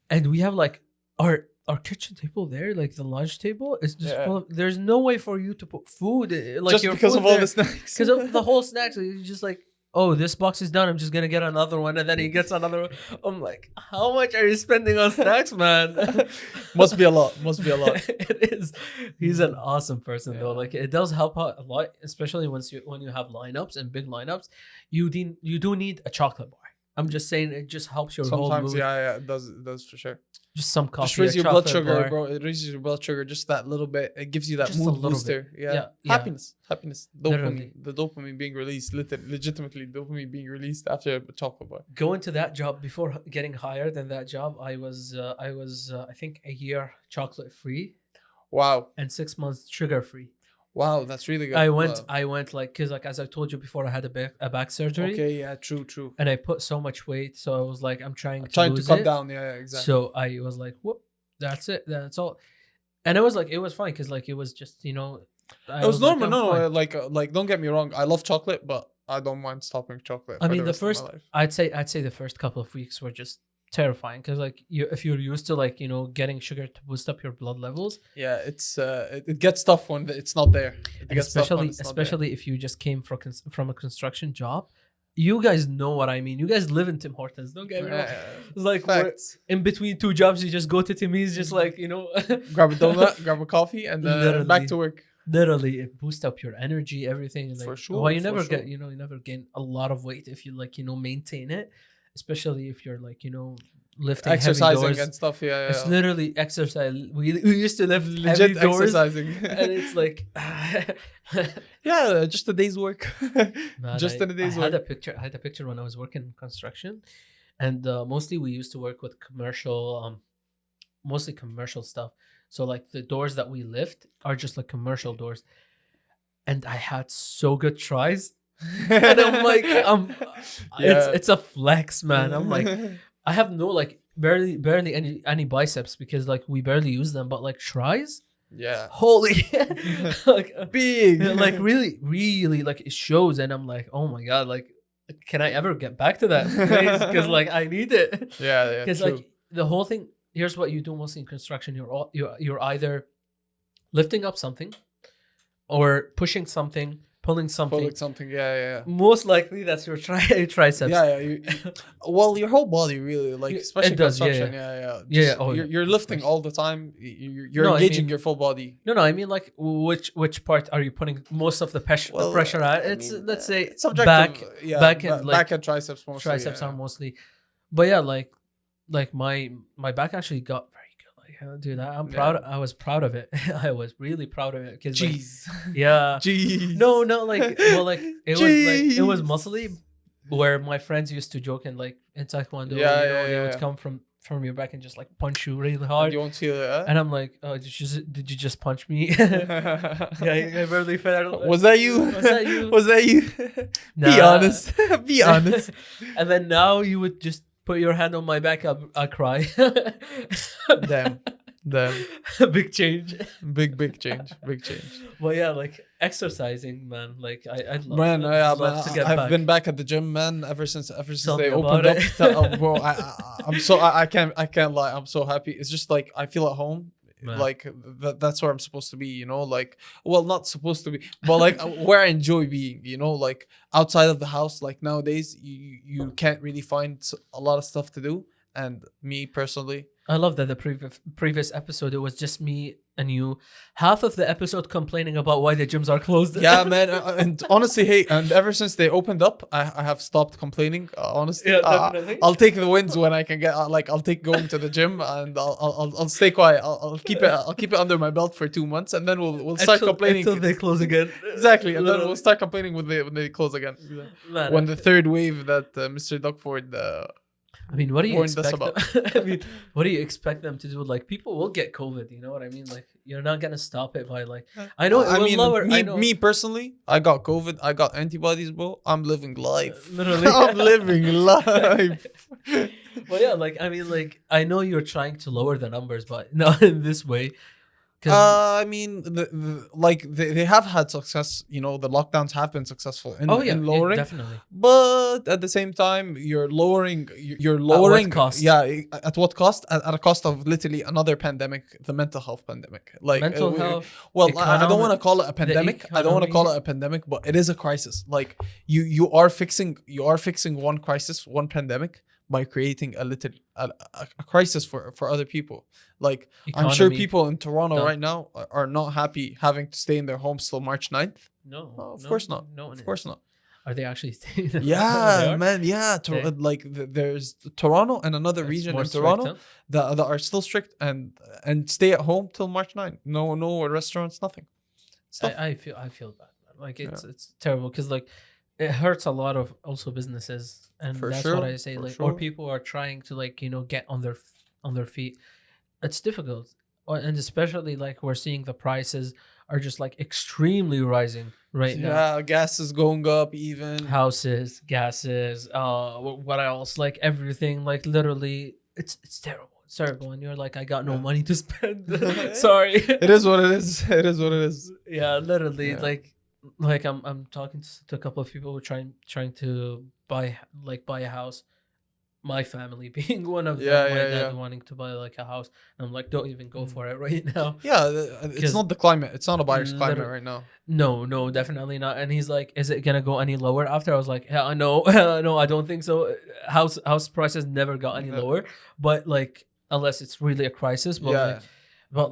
And we have like our kitchen table there, like the lunch table, is just full of, there's no way for you to put food, like just your because food of all there. the snacks. Because of the whole snacks. You're just like, oh, this box is done, I'm just gonna get another one. And then he gets another one. I'm like, how much are you spending on snacks, man? Must be a lot. It is. He's an awesome person though. Like, it does help out a lot, especially when you have lineups and big lineups. You do need a chocolate bar. I'm just saying, it just helps your whole mood. Sometimes, it does for sure. Just some coffee. Just raise your blood sugar, bar. bro. It raises your blood sugar just that little bit. It gives you that Just a mood little booster. bit. Yeah. Yeah. Happiness. Dopamine. Literally. The dopamine being released. Legitimately, dopamine being released after a chocolate bar. Going to that job, before getting hired in that job, I was I think a year chocolate free. Wow. And 6 months sugar free. Wow, that's really good. I went like, because like, as I told you before, I had a back surgery. Okay, yeah, true. And I put so much weight, so I was like, I'm trying to cut down. Yeah, exactly. So I was like, whoop, that's it, that's all. And it was fine, because like, it was just, it was normal. No, like don't get me wrong, I love chocolate, but I don't mind stopping chocolate. I mean, I'd say the first couple of weeks were just terrifying, because like, if you're used to like, getting sugar to boost up your blood levels, it gets tough when it's not there. Especially if you just came from a construction job. You guys know what I mean. You guys live in Tim Hortons, don't get me wrong. It's like, in between two jobs, you just go to Timmy's, just like, grab a donut, grab a coffee, and back to work. Literally, it boosts up your energy, everything. Like, for sure. Well, you never gain a lot of weight if you like, maintain it. Especially if you're like, lifting exercising heavy doors and stuff. Yeah. It's literally exercise. We used to lift legit heavy doors, exercising, and it's like, just a day's work. I had a picture when I was working in construction, and mostly we used to work with mostly commercial stuff. So like, the doors that we lift are just like commercial doors, and I had so good tries. And I'm like, it's a flex, man. I'm like, I have no like barely any biceps, because like, we barely use them, but like, tries, holy, like big, like really like, it shows. And I'm like, oh my god, like, can I ever get back to that place? Because like, I need it. Because like, the whole thing, here's what you do mostly in construction. You're either lifting up something, or pushing something, pulling something. Most likely that's your triceps. Well, your whole body really, like, especially construction. You're lifting all the time. You're engaging your full body. No, I mean, like, which part are you putting most of the pressure at? It's let's say it's back and triceps mostly. Triceps are mostly, but yeah, like my back actually got very good. Like, dude, I'm proud. I was proud of it. I was really proud of it. Jeez. Jeez. No, like, well, like, it was muscly, where my friends used to joke, and like, in Taekwondo, they would come from your back and just like punch you really hard. And you won't feel it. And I'm like, oh, did you just punch me? I barely felt. Was that you? Was that you? Nah. Be honest. Be honest. And then now you would just put your hand on my back, I cry. Damn. Big change. Big change. Well, yeah, like, exercising, man. Like, I'd love to get back. I've been back at the gym, man, ever since they opened up. Bro, I can't lie. I'm so happy. It's just like, I feel at home. Man. Like, that's where I'm supposed to be, like, well, not supposed to be, but like, where I enjoy being, like, outside of the house. Like, nowadays you can't really find a lot of stuff to do, and me personally, I love that the previous episode, it was just me and you. Half of the episode complaining about why the gyms are closed. Yeah, man. And honestly, hey, and ever since they opened up, I have stopped complaining. Honestly, definitely. I'll take the wins when I can get. I'll take going to the gym, and I'll stay quiet. I'll keep it under my belt for 2 months, and then we'll start complaining until they close again. Exactly, and then we'll start complaining when they close again. Man, when the third wave that Mr. Duckford. I mean, what do you expect what do you expect them to do? Like, people will get COVID, you know what I mean? Like, you're not gonna stop it by like, I know it will lower. Me personally, I got COVID, I got antibodies, bro. I'm living life. Literally. I'm living life. But yeah, like I mean, like I know you're trying to lower the numbers, but not in this way. I mean, they have had success. You know, the lockdowns have been successful in lowering, definitely. but at the same time, you're lowering. You're At lowering. what cost? Yeah, at what cost? At a cost of literally another pandemic, the mental health pandemic. Like Mental health. Well, I don't want to call it a pandemic. I don't want to call economy. it a pandemic, but it is a crisis. Like you are fixing one crisis, one pandemic by creating a crisis for other people. Like I'm sure Economy. people in Toronto Done. right now are not happy having to stay in their homes till March 9th. No, Of course not. No, Of course not. Are they actually staying? They Yeah, are? man. Yeah, Okay. like there's Toronto and another It's region more in strict, Toronto huh? that are still strict and stay at home till March 9th. No restaurants, nothing. Stuff. I feel bad, man. Like it's terrible because like it hurts a lot of also businesses, and For that's sure, what I say. for Like, sure. or people are trying to like get on their feet. It's difficult, and especially like we're seeing the prices are just like extremely rising right now. Yeah, gas is going up even. Houses, gases, what else? Like everything, like literally, it's terrible. It's terrible, and you're like, I got no Yeah. money to spend. Sorry. It is what it is. It is what it is. Yeah, literally, Yeah. like I'm talking to a couple of people who are trying to buy a house. My family being one of Yeah, them, my yeah, dad yeah. wanting to buy like a house. And I'm like, don't even go Mm. for it right now. Yeah, it's 'Cause not the climate. It's not a buyer's climate liter- right now. No, definitely not. And he's like, is it gonna go any lower after? I was like, hell no, no, I don't think so. House prices never got any No. lower, but like unless it's really a crisis. But Yeah.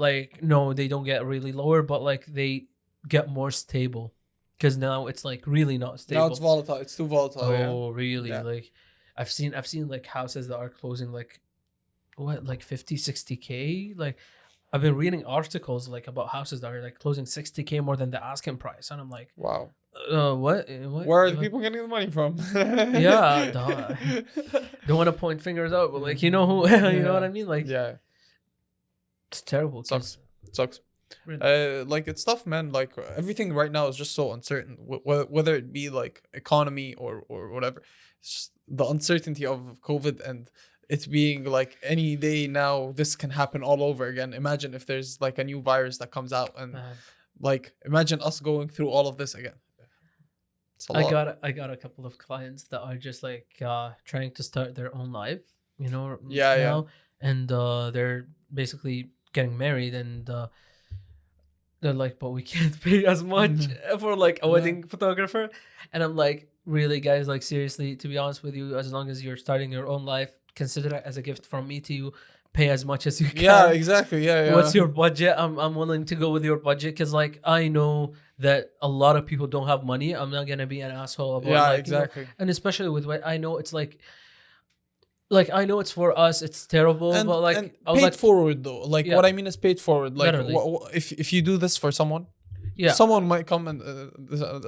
like no, they don't get really lower, but like they get more stable because now it's like really not stable. Now it's volatile. It's too volatile. Oh, really? Yeah. Like I've seen like houses that are closing like what, like 50, 60K. Like I've been reading articles like about houses that are like closing 60K more than the asking price, and I'm like, Wow. what? Where are the people getting the money from? Yeah, duh. Don't want to point fingers out, but like you know who, you know what I mean? Like Yeah. it's terrible. 'cause Sucks. really- Like it's tough, man. Like everything right now is just so uncertain. Whether it be like economy or whatever, it's just the uncertainty of COVID and it being like any day now this can happen all over again. Imagine if there's like a new virus that comes out and Man. like imagine us going through all of this again. It's a lot. I got a couple of clients that are just like trying to start their own life, you know. Yeah, yeah. now, and they're basically getting married, and they're like, but we can't pay as much for like a Yeah. wedding photographer, and I'm like, really, guys, like seriously, to be honest with you, as long as you're starting your own life, consider it as a gift from me to you. Pay as much as you can. Yeah, exactly. Yeah. What's your budget? I'm willing to go with your budget because like I know that a lot of people don't have money. I'm not gonna be an asshole about Yeah, like, you know, exactly. and especially with what I know, it's like I know it's for us, it's terrible, And, but like and I was paid like, forward though. Like Yeah. what I mean is paid forward. Like Literally. if you do this for someone, yeah, someone might come and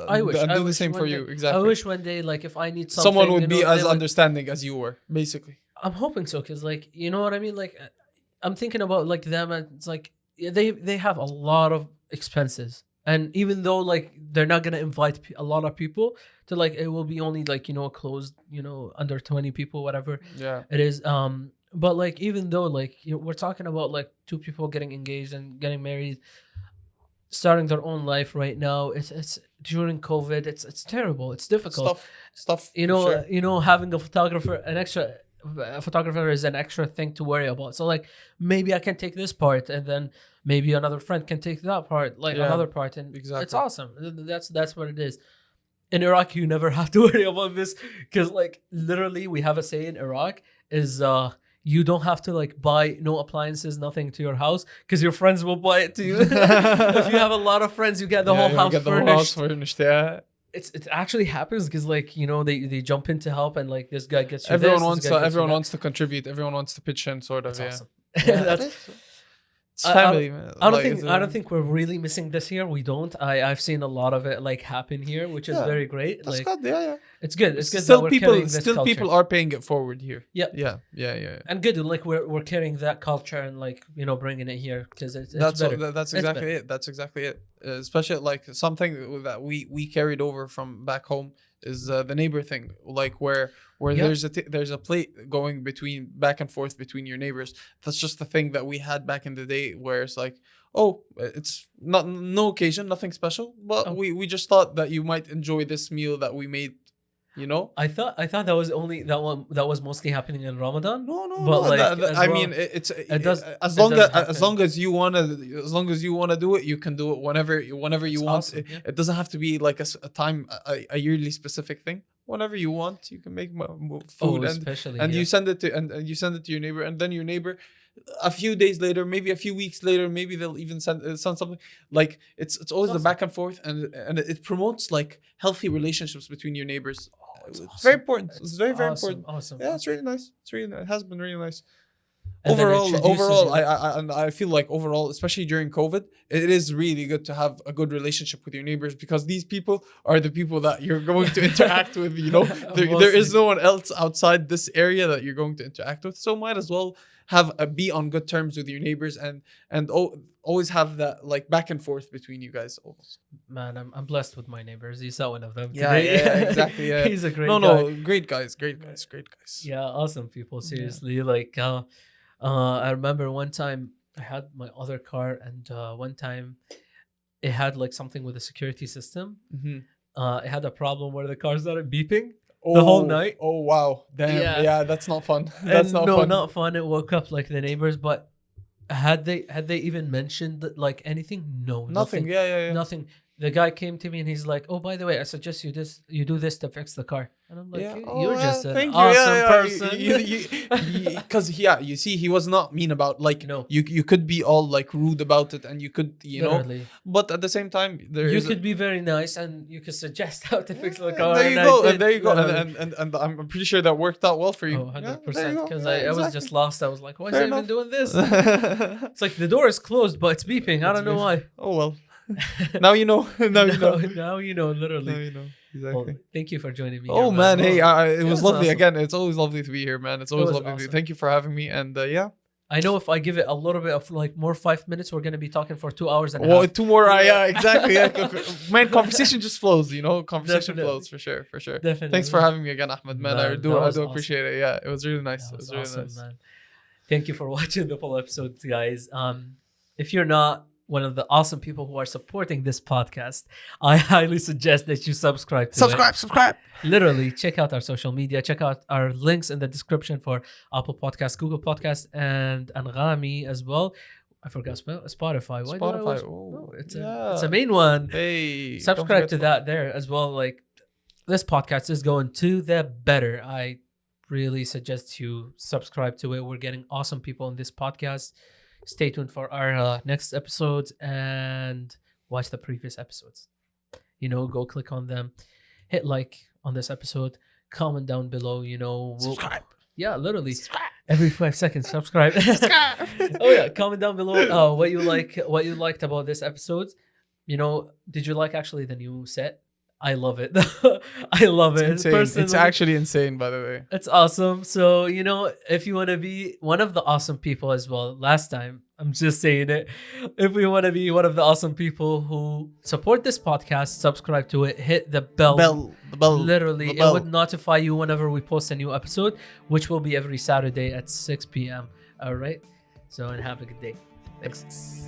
I wish and I do the wish same one for day- you. Exactly. I wish one day, like if I need something, Someone would you be know, as they would- understanding as you were, basically. I'm hoping so, because like you know what I mean. Like I'm thinking about like them, and it's like they have a lot of expenses, and even though like they're not gonna invite a lot of people to like, it will be only like closed, under 20 people, whatever Yeah. it is. But like even though like we're talking about like two people getting engaged and getting married, starting their own life right now. It's during COVID. It's terrible. It's difficult. Stuff. You for know, sure. having a photographer is an extra thing to worry about. So like maybe I can take this part, and then maybe another friend can take that part, like Yeah, another part, and exactly. it's awesome. That's what it is. In Iraq, you never have to worry about this because like literally we have a say in Iraq is you don't have to like buy no appliances, nothing to your house because your friends will buy it to you. If you have a lot of friends, you get the whole house get the furnished. whole house furnished. Yeah. It actually happens because like they jump in to help, and like this guy gets you Everyone this, wants this guy gets you everyone that. wants to contribute. Everyone wants to pitch in, sort of. That's awesome. Yeah. That's- It's family, man. I don't Like, think it's, I don't think we're really missing this here. We don't. I've seen a lot of it like happen here, which is Yeah. very great. That's Like good. Yeah. it's good. It's good. Still, that we're carrying people this culture. people are paying it forward here. Yep. Yeah. And good. Like we're carrying that culture and like bringing it here because it's That's better. that's It's exactly better. it. That's exactly it. Especially like something that we carried over from back home is the neighbor thing, like where there's a plate going between back and forth between your neighbors. That's just the thing that we had back in the day, where it's like, oh, it's not no occasion, nothing special, but we just thought that you might enjoy this meal that we made. I thought that was only that one that was mostly happening in Ramadan. No, but no. Like, I mean, it does as long as you wanna do it, you can do it whenever you want. Awesome, It doesn't have to be like a time, a yearly specific thing. Whenever you want, you can make food, and you send it to your neighbor, and then your neighbor, a few days later, maybe a few weeks later, maybe they'll even send something. Like it's always the back and forth, and it promotes like healthy relationships between your neighbors. It's awesome. Very important. It's very important. Awesome. Yeah, it's really nice. It has been really nice. And Overall, I feel like overall, especially during COVID, it is really good to have a good relationship with your neighbors, because these people are the people that you're going to interact with. There is no one else outside this area that you're going to interact with, so might as well be on good terms with your neighbors and always have that like back and forth between you guys. Almost. Man, I'm blessed with my neighbors. You saw one of them yeah, today. Yeah, exactly. Yeah. He's a great guy. Great guys. Yeah, awesome people. Seriously, like I remember one time I had my other car, and one time it had like something with the security system. It had a problem where the car started beeping. The whole night. Oh wow! Damn. Yeah, that's not fun. That's not fun. Not fun. It woke up like the neighbors, but had they even mentioned like anything? No, nothing. Yeah. Nothing. The guy came to me and he's like, "Oh, by the way, I suggest you do this to fix the car." And I'm like, "You're just an awesome person." Because you see, he was not mean about like you could be all like rude about it, and you could Literally. but at the same time you could be very nice and you could suggest how to fix the car. There you go, and I'm pretty sure that worked out well for you. 100%. Because I was just lost. I was like, "Why is he even doing this?" It's like the door is closed, but it's beeping. I don't know why. Oh well. Now you know. Now you know, literally. Now you know. Exactly. Well, thank you for joining me. Oh here, man, hey, it was lovely. Awesome. Again, it's always lovely to be here, man. It's always lovely. Awesome. Thank you for having me. And yeah, I know if I give it a little bit of like more 5 minutes, we're gonna be talking for 2 hours and a half. 2 more. Yeah, exactly. Man, conversation just flows. Conversation Definitely. flows for sure. Definitely. Thanks for having me again, Ahmed. Man, I do awesome. appreciate it. Yeah, it was really nice. That It was was really awesome, nice. man. Thank you for watching the full episode, guys. If you're not one of the awesome people who are supporting this podcast, I highly suggest that you subscribe to it. Subscribe. Literally, check out our social media. Check out our links in the description for Apple Podcasts, Google Podcasts, and Anghami as well. I forgot Spotify. Why Spotify. It's a main one. Hey, Subscribe to that there as well. Like, this podcast is going to the better. I really suggest you subscribe to it. We're getting awesome people on this podcast. Stay tuned for our next episodes and watch the previous episodes. Go click on them, hit like on this episode, comment down below. Subscribe. Yeah, literally. Subscribe. Every 5 seconds, subscribe. Oh yeah, comment down below what you liked about this episode. Did you like actually the new set? I love it. I love it. It's actually insane, by the way. It's awesome. So, if you want to be one of the awesome people as well, last time, I'm just saying it. If we want to be one of the awesome people who support this podcast, subscribe to it, hit the bell. The bell. Literally, it would notify you whenever we post a new episode, which will be every Saturday at 6 p.m. All right. So, and have a good day. Thanks.